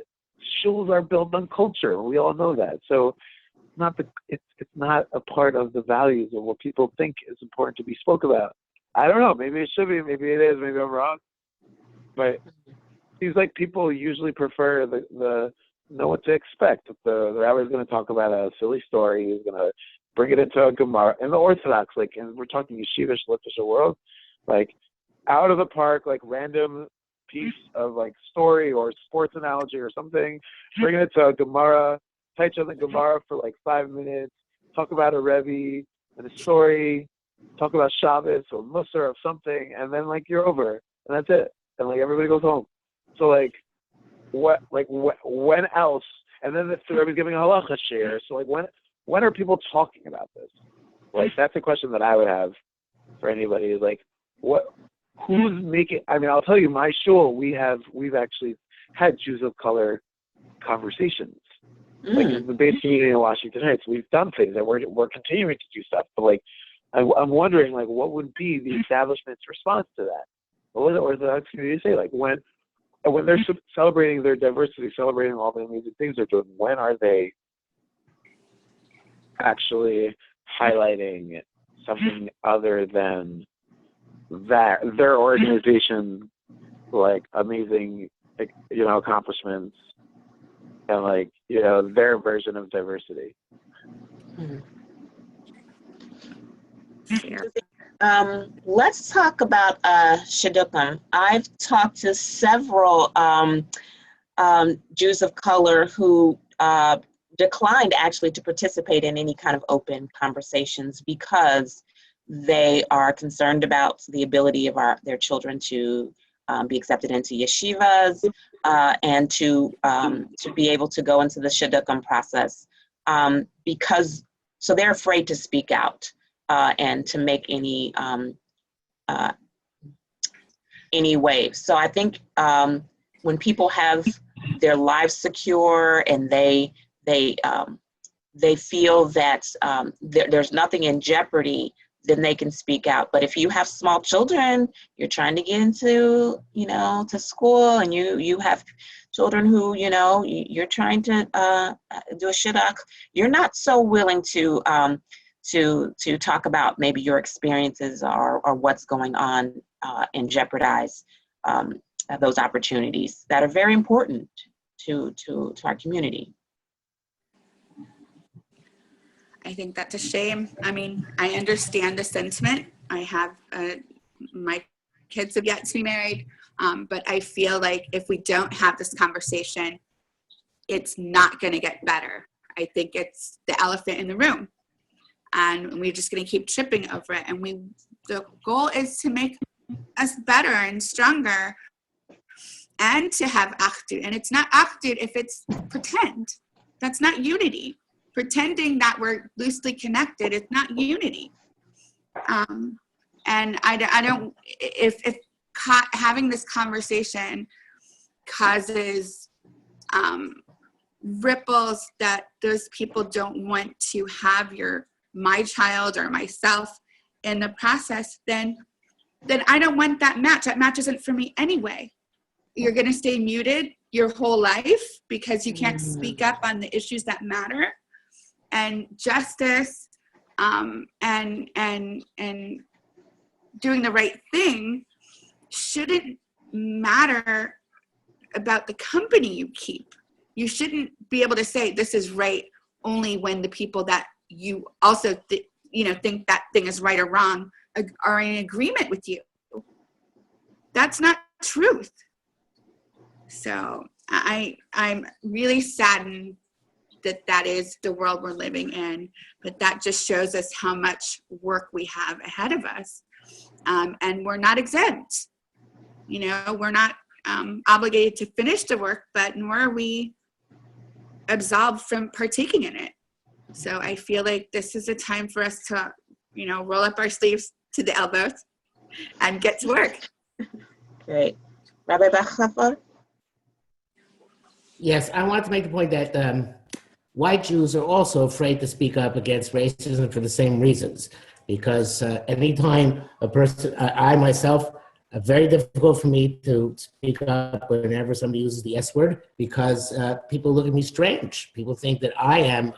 [SPEAKER 4] shuls are built on culture. We all know that. So it's not a part of the values of what people think is important to be spoke about. I don't know. Maybe it should be. Maybe it is. Maybe I'm wrong. But it seems like people usually prefer the know what to expect. The rabbi's going to talk about a silly story. He's going to bring it into a Gemara. And the Orthodox, like, and we're talking yeshivish, leftish world, like, out of the park, like, random piece of, like, story or sports analogy or something, bring it to a Gemara, touch on the Gemara for, like, 5 minutes, talk about a Rebbe and a story, talk about Shabbos or Musar or something, and then, like, you're over. And that's it. And, like, everybody goes home. So, like, when else? And then the Rebbe's giving a halacha share. So, like, when are people talking about this? Like, that's a question that I would have for anybody. Is like, who's making? I mean, I'll tell you, my shul, we've actually had Jews of color conversations. Like in the base community in Washington Heights, we've done things, and we're continuing to do stuff. But like, I'm wondering, like, what would be the establishment's response to that? What would the Orthodox community say? Like, when they're celebrating their diversity, celebrating all the amazing things they're doing, when are they actually highlighting something other than that, their organization, like, amazing, accomplishments, and, like, their version of diversity?
[SPEAKER 1] Let's talk about shidduchim. I've talked to several Jews of color who declined actually to participate in any kind of open conversations because they are concerned about the ability of their children to be accepted into yeshivas and to be able to go into the shidduchim process so they're afraid to speak out and to make any waves. So I think when people have their lives secure and they feel that there's nothing in jeopardy, then they can speak out. But if you have small children, you're trying to get into, to school, and you have children who, you're trying to do a shidduch, you're not so willing to talk about maybe your experiences or what's going on and jeopardize those opportunities that are very important to our community.
[SPEAKER 3] I think that's a shame. I mean, I understand the sentiment. I have, my kids have yet to be married, but I feel like if we don't have this conversation, it's not going to get better. I think it's the elephant in the room, and we're just going to keep tripping over it. And the goal is to make us better and stronger, and to have achdut. And it's not achdut if it's pretend. That's not unity. Pretending that we're loosely connected is not unity. And I don't, if having this conversation causes ripples that those people don't want to have my child or myself in the process, then I don't want that match. That match isn't for me anyway. You're going to stay muted your whole life because you can't speak up on the issues that matter. And justice and doing the right thing shouldn't matter about the company you keep. You shouldn't be able to say this is right only when the people that you also think that thing is right or wrong are in agreement with you. That's not truth. So I'm really saddened that is the world we're living in, but that just shows us how much work we have ahead of us. And we're not exempt. We're not obligated to finish the work, but nor are we absolved from partaking in it. So I feel like this is a time for us to, roll up our sleeves to the elbows and get to work.
[SPEAKER 1] Great. Rabbi Bachhofer?
[SPEAKER 2] Yes, I wanted to make the point that white Jews are also afraid to speak up against racism for the same reasons. Because anytime a person, I myself, very difficult for me to speak up whenever somebody uses the S word, because people look at me strange. People think that I am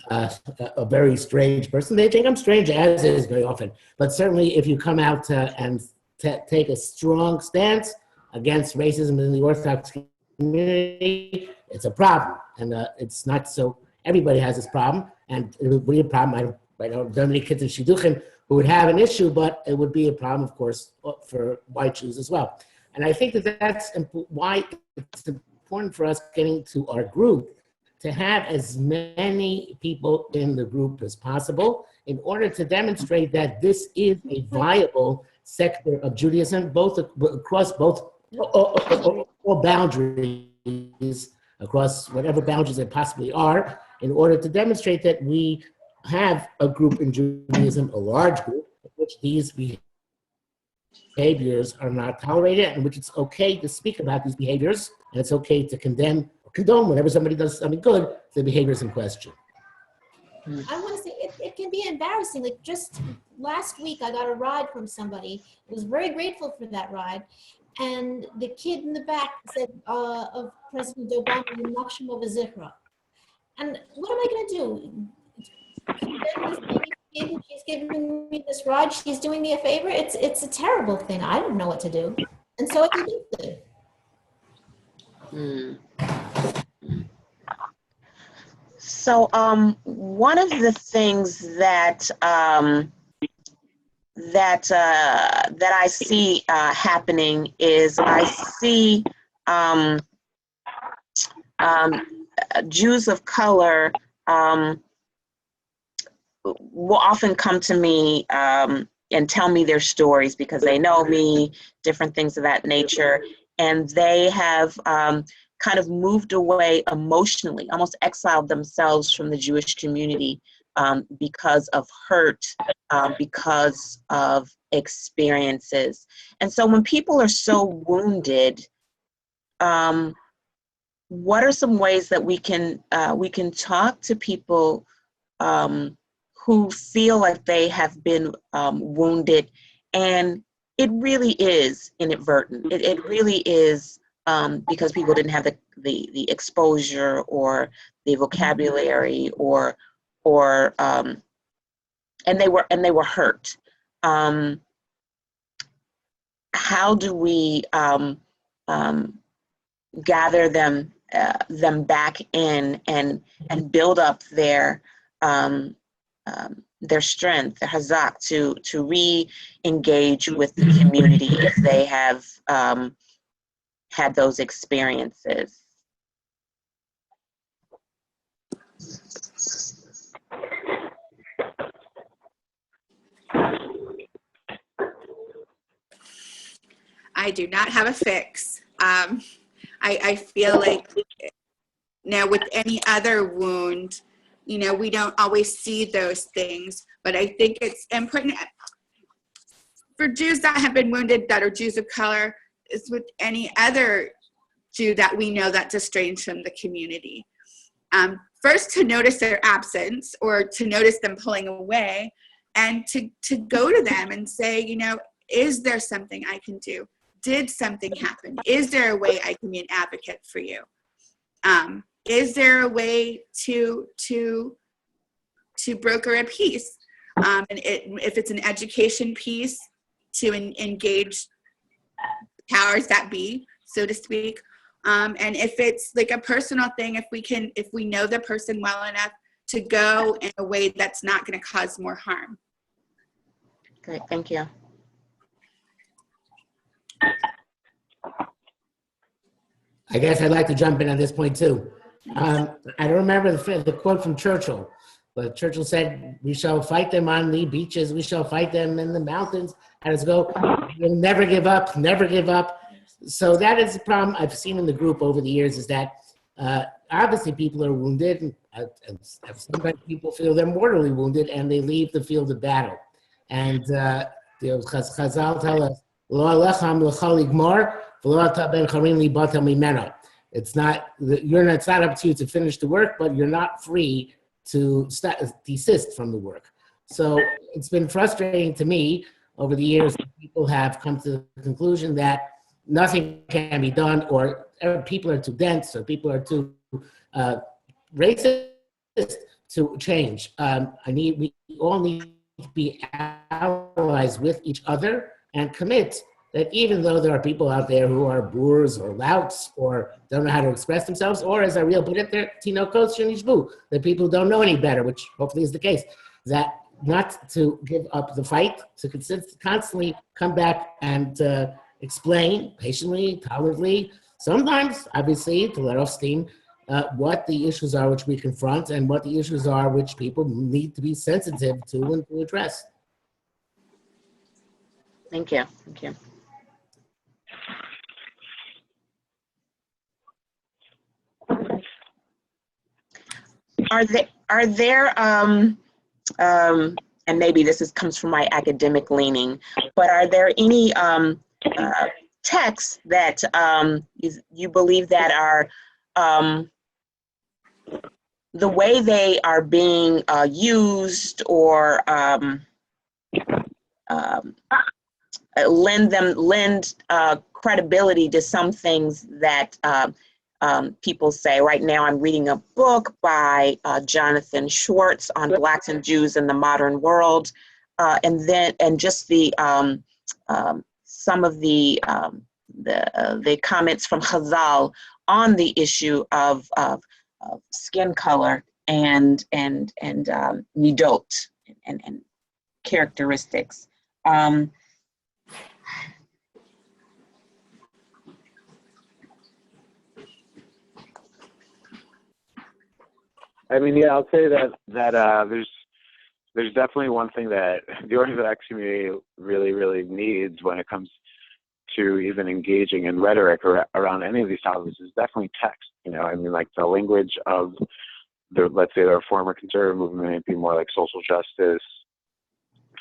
[SPEAKER 2] a very strange person. They think I'm strange, as is very often. But certainly if you come out and take a strong stance against racism in the Orthodox community, it's a problem. And it's not so, everybody has this problem. And it would be a problem. I don't know many kids in Shidduchim who would have an issue, but it would be a problem, of course, for white Jews as well. And I think that's why it's important for us getting to our group to have as many people in the group as possible in order to demonstrate that this is a viable sector of Judaism, both across all boundaries, across whatever boundaries there possibly are, in order to demonstrate that we have a group in Judaism, a large group, in which these behaviors are not tolerated, and which it's okay to speak about these behaviors, and it's okay to condone whenever somebody does something good, the behaviors in question.
[SPEAKER 5] I want to say it can be embarrassing. Like just last week, I got a ride from somebody. I was very grateful for that ride. And the kid in the back said of President Obama, Yimach Shemo v'Zichra. And what am I going to do? She's giving me this ride. She's doing me a favor. It's a terrible thing. I don't know what to do. And so I did.
[SPEAKER 1] So one of the things that I see happening is I see Jews of color will often come to me and tell me their stories because they know me, different things of that nature, and they have kind of moved away emotionally, almost exiled themselves from the Jewish community because of hurt, because of experiences. And so when people are so wounded, what are some ways that we can talk to people who feel like they have been wounded, and it really is inadvertent. It really is because people didn't have the exposure or the vocabulary and they were hurt. How do we gather them back in and build up their strength, their hazak, to re-engage with the community if they have had those experiences?
[SPEAKER 3] I do not have a fix. I feel like now with any other wound, you know, we don't always see those things, but I think it's important for Jews that have been wounded, that are Jews of color, is with any other Jew that we know that's estranged from the community. First, to notice their absence or to notice them pulling away, and to go to them and say, you know, is there something I can do? Did something happen? Is there a way I can be an advocate for you? Is there a way to broker a peace? And if it's an education piece, to engage powers that be, so to speak. And if it's like a personal thing, if we know the person well enough to go in a way that's not going to cause more harm.
[SPEAKER 1] Great, thank you.
[SPEAKER 2] I guess I'd like to jump in at this point too. I don't remember the quote from Churchill, but Churchill said, "We shall fight them on the beaches, we shall fight them in the mountains." How does it go? We'll never give up, never give up. So that is the problem I've seen in the group over the years, is that obviously people are wounded, and sometimes people feel they're mortally wounded and they leave the field of battle. And Chazal tell us, it's not up to you to finish the work, but you're not free to desist from the work. So it's been frustrating to me over the years that people have come to the conclusion that nothing can be done, or people are too dense, or people are too racist to change. We all need to be allies with each other and commit that even though there are people out there who are boors or louts or don't know how to express themselves, or as Ariel put it there, tinokos shenishbu, that people don't know any better, which hopefully is the case, that not to give up the fight, to constantly come back and explain patiently, tolerantly, sometimes, obviously, to let off steam, what the issues are which we confront and what the issues are which people need to be sensitive to and to address.
[SPEAKER 1] Thank you. Thank you. Are there and maybe this comes from my academic leaning, but are there any texts that you believe that are the way they are being used, or lend credibility to some things that people say? Right now I'm reading a book by Jonathan Schwartz on Blacks and Jews in the Modern World, and just the some of the comments from Chazal on the issue of skin color and midot and characteristics.
[SPEAKER 4] I mean, yeah, I'll say that there's definitely one thing that the Orthodox community really needs when it comes to even engaging in rhetoric around any of these topics is definitely text. You know, I mean, like the language of let's say the former conservative movement might be more like social justice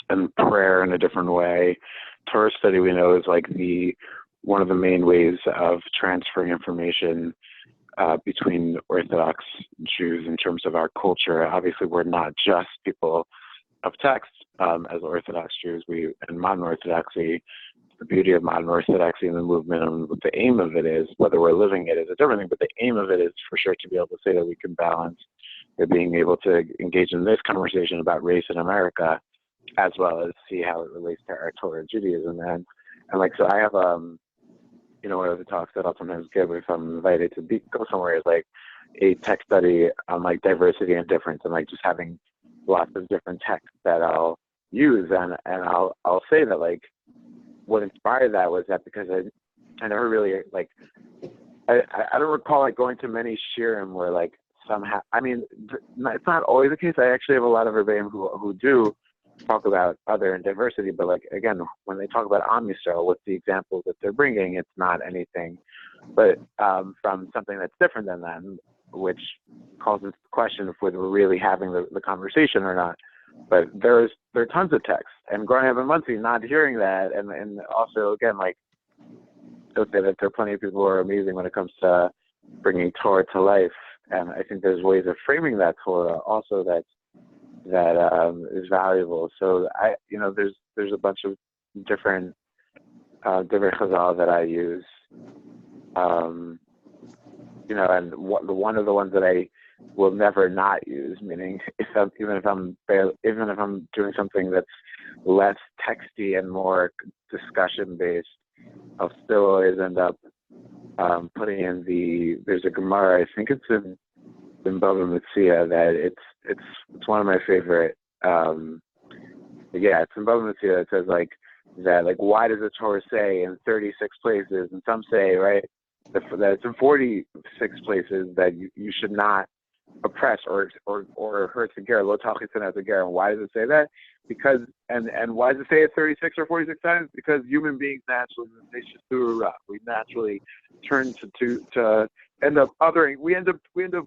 [SPEAKER 4] and prayer in a different way. Torah study, we know, is like one of the main ways of transferring information between Orthodox Jews in terms of our culture. Obviously, we're not just people of text as Orthodox Jews. In modern Orthodoxy, the beauty of modern Orthodoxy and the movement and what the aim of it is. Whether we're living it is a different thing, but the aim of it is for sure to be able to say that we can balance being able to engage in this conversation about race in America, as well as see how it relates to our Torah Judaism. And like, so I have, you know, one of the talks that I'll sometimes give if I'm invited to go somewhere is like a tech study on like diversity and difference, and like just having lots of different tech that I'll use. And I'll say that like what inspired that was that because I never really like, I don't recall like going to many shiurim where like somehow, I mean, it's not always the case. I actually have a lot of Rebbeim who do talk about other and diversity, but like, again, when they talk about Am Yisrael, with the examples that they're bringing, it's not anything but from something that's different than them, which causes the question if we're really having the conversation or not. But there are tons of texts, and growing up in Muncie, not hearing that, and also, again, like, I would say that there are plenty of people who are amazing when it comes to bringing Torah to life, and I think there's ways of framing that Torah also that is valuable. So there's a bunch of different chazal that I use, you know, and one of the ones that I will never not use, meaning even if I'm doing something that's less texty and more discussion based, I'll still always end up putting in there's a Gemara, I think it's in Bava Metzia, that it's one of my favorite. It's in Bava Metzia. It says like that, like, why does the Torah say in 36 places, and some say, right, that it's in 46 places that you should not oppress or hurt the ger, lo tachitz as a ger. And why does it say that? Because and why does it say it 36 or 46 times? Because human beings naturally, we naturally turn to end up othering. We end up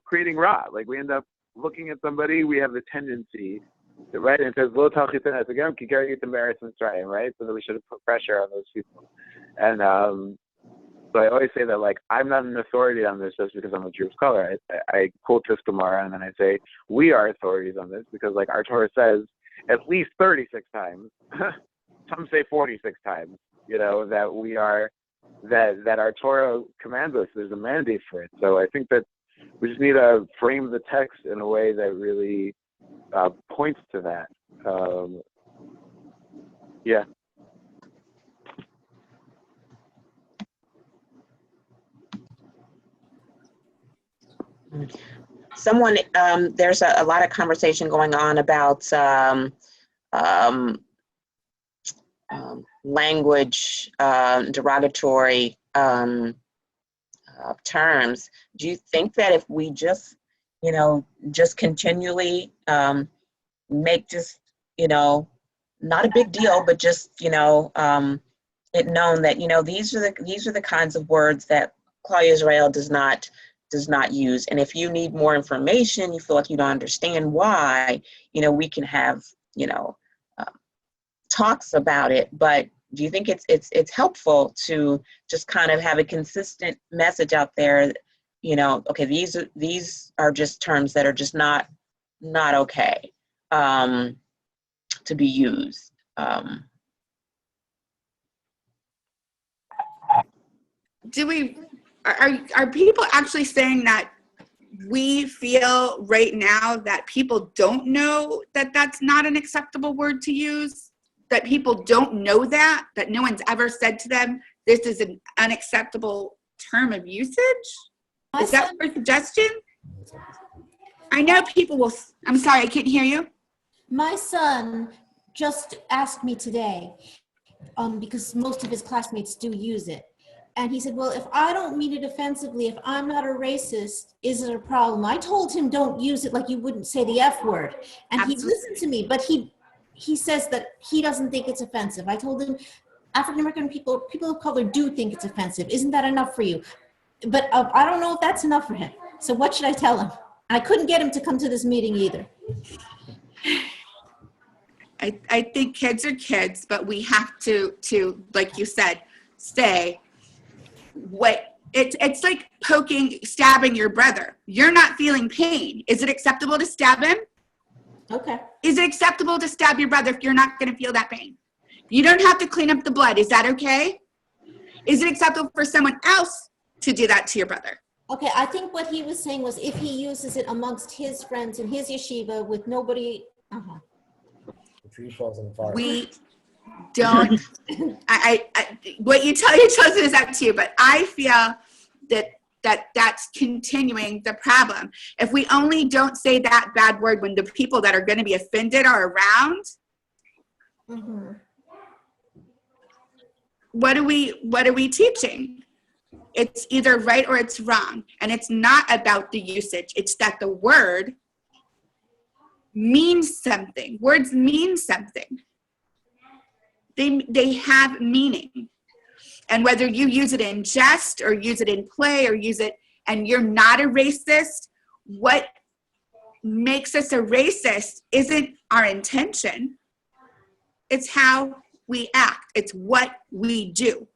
[SPEAKER 4] creating ra. Like, we end up looking at somebody. We have the tendency to, right? And it says lo tachitz as a ger, ki ger yit embarrassed and trying, right? So that we should put pressure on those people. And so I always say that, like, I'm not an authority on this just because I'm a Jew of color. I quote this Gemara, and then I say we are authorities on this because, like, our Torah says at least 36 times, some say 46 times, you know, that we are, that our Torah commands us. There's a mandate for it. So I think that we just need to frame the text in a way that really points to that. Yeah.
[SPEAKER 1] Someone, there's a lot of conversation going on about language, derogatory terms. Do you think that if we just continually make just, not a big deal, but just, it known that, these are the kinds of words that Klal Yisrael does not use. And if you need more information, you feel like you don't understand why, we can have, talks about it. But do you think it's helpful to just kind of have a consistent message out there, okay, these are just terms that are just not okay to be used.
[SPEAKER 3] Are people actually saying that we feel right now that people don't know that that's not an acceptable word to use? That people don't know that no one's ever said to them, this is an unacceptable term of usage? Is that your suggestion? I know people will, I'm sorry, I can't hear you.
[SPEAKER 5] My son just asked me today, because most of his classmates do use it. And he said, well, if I don't mean it offensively, if I'm not a racist, is it a problem? I told him don't use it like you wouldn't say the F word. And Absolutely. He listened to me, but he says that he doesn't think it's offensive. I told him African-American people of color do think it's offensive. Isn't that enough for you? But I don't know if that's enough for him. So what should I tell him? I couldn't get him to come to this meeting either.
[SPEAKER 3] I think kids are kids, but we have to like you said, say, it's like stabbing your brother. You're not feeling pain. Is it acceptable to stab him?
[SPEAKER 5] Okay.
[SPEAKER 3] Is it acceptable to stab your brother if you're not going to feel that pain? You don't have to clean up the blood. Is that okay? Is it acceptable for someone else to do that to your brother?
[SPEAKER 5] Okay, I think what he was saying was if he uses it amongst his friends in his yeshiva with nobody,
[SPEAKER 2] The tree falls in the forest.
[SPEAKER 3] We don't, what you tell your children is up to you, but I feel that's continuing the problem. If we only don't say that bad word when the people that are going to be offended are around, what are we teaching? It's either right or it's wrong. And it's not about the usage. It's that the word means something. Words mean something. They have meaning. And whether you use it in jest or use it in play or use it, and you're not a racist, what makes us a racist isn't our intention. It's how we act. It's what we do.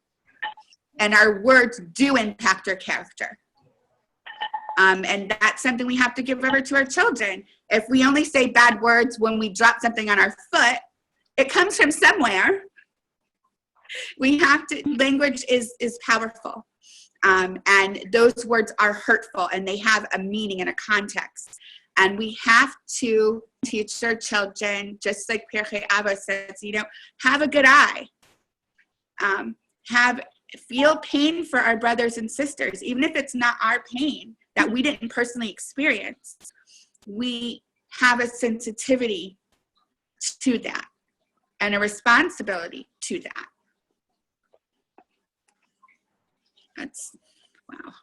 [SPEAKER 3] And our words do impact our character. And that's something we have to give over to our children. If we only say bad words when we drop something on our foot, it comes from somewhere. We have to, language is powerful. And those words are hurtful and they have a meaning and a context. And we have to teach our children, just like Pirkei Avos says, have a good eye. Feel pain for our brothers and sisters, even if it's not our pain that we didn't personally experience. We have a sensitivity to that and a responsibility to that. That's, wow.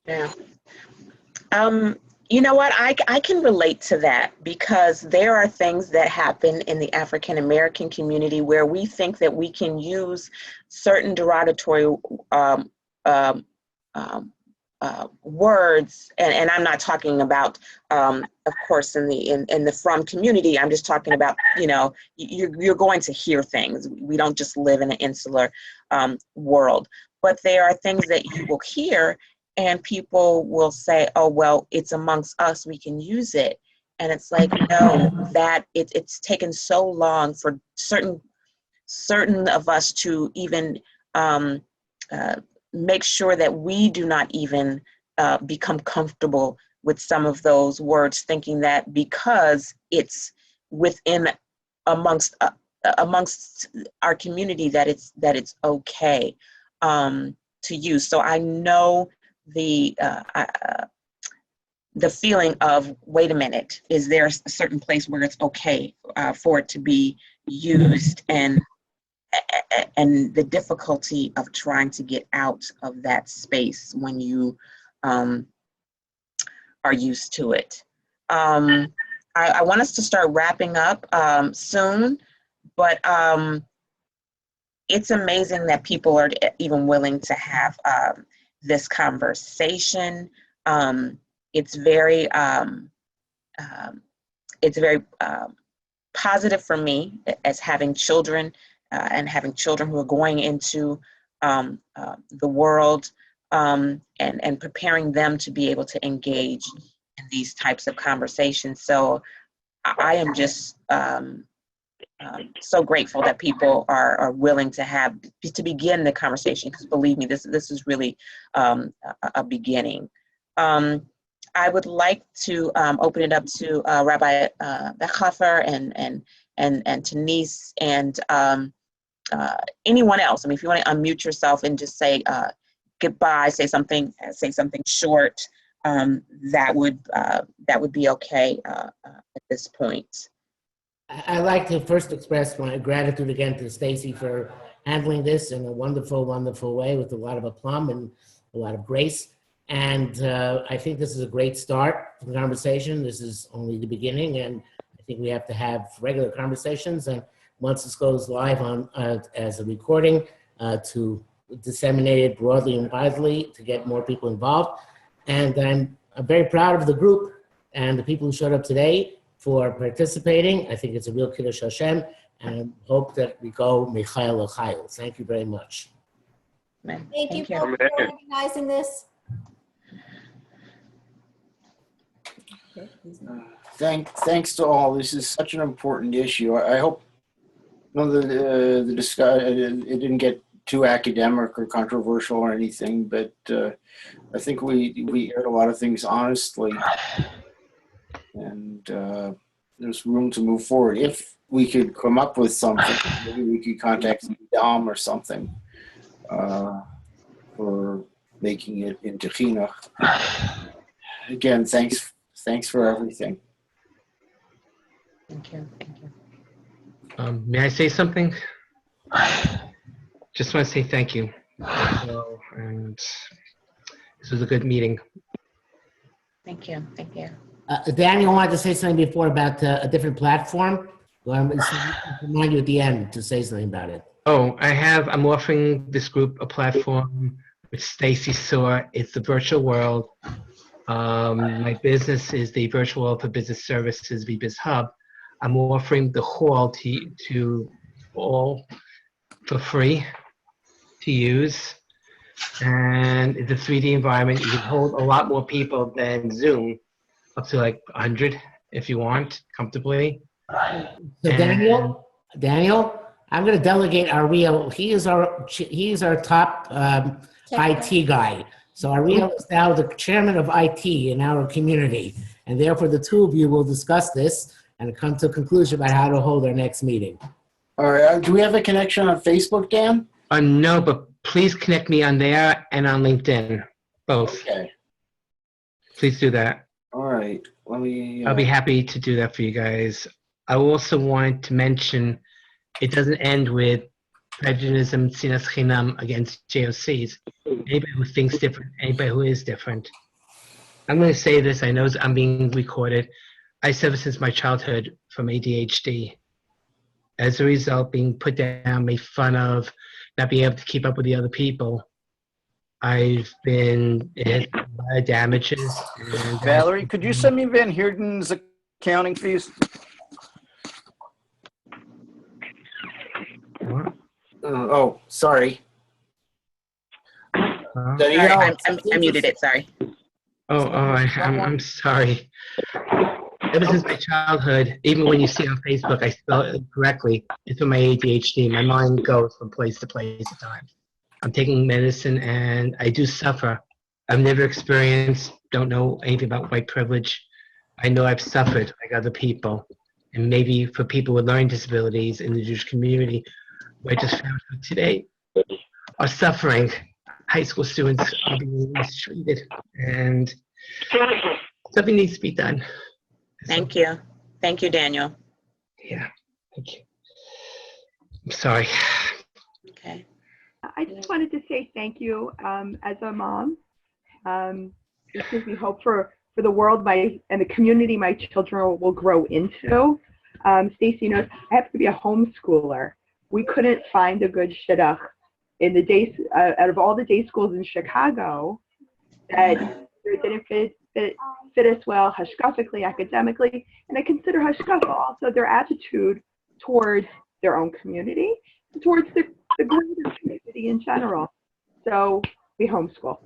[SPEAKER 1] Yeah. You know what? I can relate to that because there are things that happen in the African American community where we think that we can use certain derogatory words, and I'm not talking about, of course, in the from community. I'm just talking about, you're going to hear things. We don't just live in an insular world, but there are things that you will hear. And people will say, oh, well, it's amongst us, we can use it. And it's like, no, that it's taken so long for certain of us to even make sure that we do not even become comfortable with some of those words, thinking that because it's within amongst our community that it's okay to use. So I know the feeling of, wait a minute, is there a certain place where it's okay for it to be used, and the difficulty of trying to get out of that space when you are used to it. I want us to start wrapping up soon, but it's amazing that people are even willing to have this conversation. It's very positive for me as having children and having children who are going into the world and preparing them to be able to engage in these types of conversations. So I am just so grateful that people are willing to begin the conversation, because believe me, this is really a beginning. I would like to open it up to Rabbi Bechafer and Denise and anyone else. I mean, if you want to unmute yourself and just say goodbye, say something short, that would be okay at this point.
[SPEAKER 2] I'd like to first express my gratitude again to Stacey for handling this in a wonderful, wonderful way with a lot of aplomb and a lot of grace. And I think this is a great start for the conversation. This is only the beginning, and I think we have to have regular conversations. And once this goes live on as a recording, to disseminate it broadly and widely to get more people involved. And I'm very proud of the group and the people who showed up today for participating. I think it's a real Kiddush Hashem, and I hope that we go Michael L'Chail. Thank you very much.
[SPEAKER 5] Thank you for organizing this.
[SPEAKER 6] Thanks to all. This is such an important issue. I hope No, the discuss it didn't get too academic or controversial or anything, but I think we aired a lot of things honestly, and there's room to move forward. If we could come up with something, maybe we could contact Dom or something for making it into chinuch. Again, thanks for everything.
[SPEAKER 1] Thank you. Thank you.
[SPEAKER 7] May I say something? Just want to say thank you. And this was a good meeting.
[SPEAKER 1] Thank you. Thank you.
[SPEAKER 2] Daniel wanted to say something before about a different platform. Well, I'm remind you at the end to say something about it.
[SPEAKER 7] Oh, I'm offering this group a platform which Stacey saw. It's the virtual world. My business is the Virtual World for Business Services, VBiz Hub. I'm offering the hall to all for free to use. And it's a 3D environment. You can hold a lot more people than Zoom, up to like 100 if you want, comfortably.
[SPEAKER 2] So Daniel, I'm going to delegate Ariel. He is our top IT guy. So Ariel is now the chairman of IT in our community, and therefore the two of you will discuss this and come to a conclusion about how to hold our next meeting.
[SPEAKER 6] All right. Do we have a connection on Facebook, Dan?
[SPEAKER 7] No, but please connect me on there and on LinkedIn, both.
[SPEAKER 6] Okay.
[SPEAKER 7] Please do that.
[SPEAKER 6] All right. Let me.
[SPEAKER 7] I'll be happy to do that for you guys. I also want to mention it doesn't end with prejudice and sinas chinam against JOCs. Anybody who thinks different, anybody who is different. I'm going to say this. I know I'm being recorded. I suffer since my childhood from ADHD. As a result, being put down, made fun of, not being able to keep up with the other people. I've been hit by damages. And
[SPEAKER 8] Valerie, could you send me Van Heerden's accounting fees?
[SPEAKER 7] What?
[SPEAKER 6] Oh, sorry.
[SPEAKER 1] Sorry, I muted it. Sorry.
[SPEAKER 7] I'm sorry. Ever since my childhood, even when you see on Facebook, I spell it correctly. It's from my ADHD. My mind goes from place to place at times. I'm taking medicine and I do suffer. I've never experienced, don't know anything about white privilege. I know I've suffered like other people. And maybe for people with learning disabilities in the Jewish community, who I just found out today, are suffering. High school students are being mistreated. And something needs to be done.
[SPEAKER 1] Thank you. Thank you, Daniel.
[SPEAKER 7] Yeah, thank you. I'm sorry.
[SPEAKER 1] Okay.
[SPEAKER 9] I just wanted to say thank you as a mom. This gives me hope for the world and the community my children will grow into. Stacey knows I have to be a homeschooler. We couldn't find a good shidduch in the days out of all the day schools in Chicago that didn't fit us well hashkafically, academically, and I consider hashkafa also their attitude towards their own community, towards the greater community in general. So we homeschool.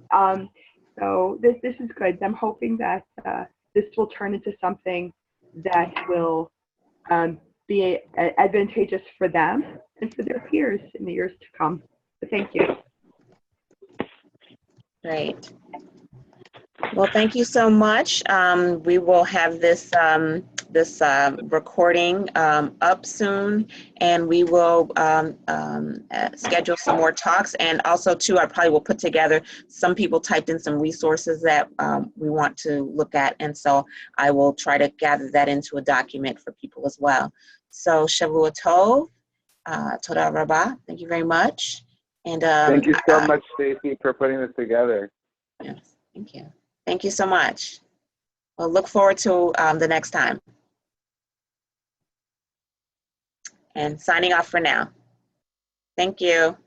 [SPEAKER 9] So this is good. I'm hoping that this will turn into something that will be advantageous for them and for their peers in the years to come. So thank you.
[SPEAKER 1] Great. Well, thank you so much. We will have this recording up soon, and we will schedule some more talks. And also, too, I probably will put together, some people typed in some resources that we want to look at, and so I will try to gather that into a document for people as well. So, Shavua Tov, Toda Rabah, thank you very much. And
[SPEAKER 4] thank you so much, Stacey, for putting this together.
[SPEAKER 1] Yes, thank you. Thank you so much. We'll look forward to the next time. And signing off for now. Thank you.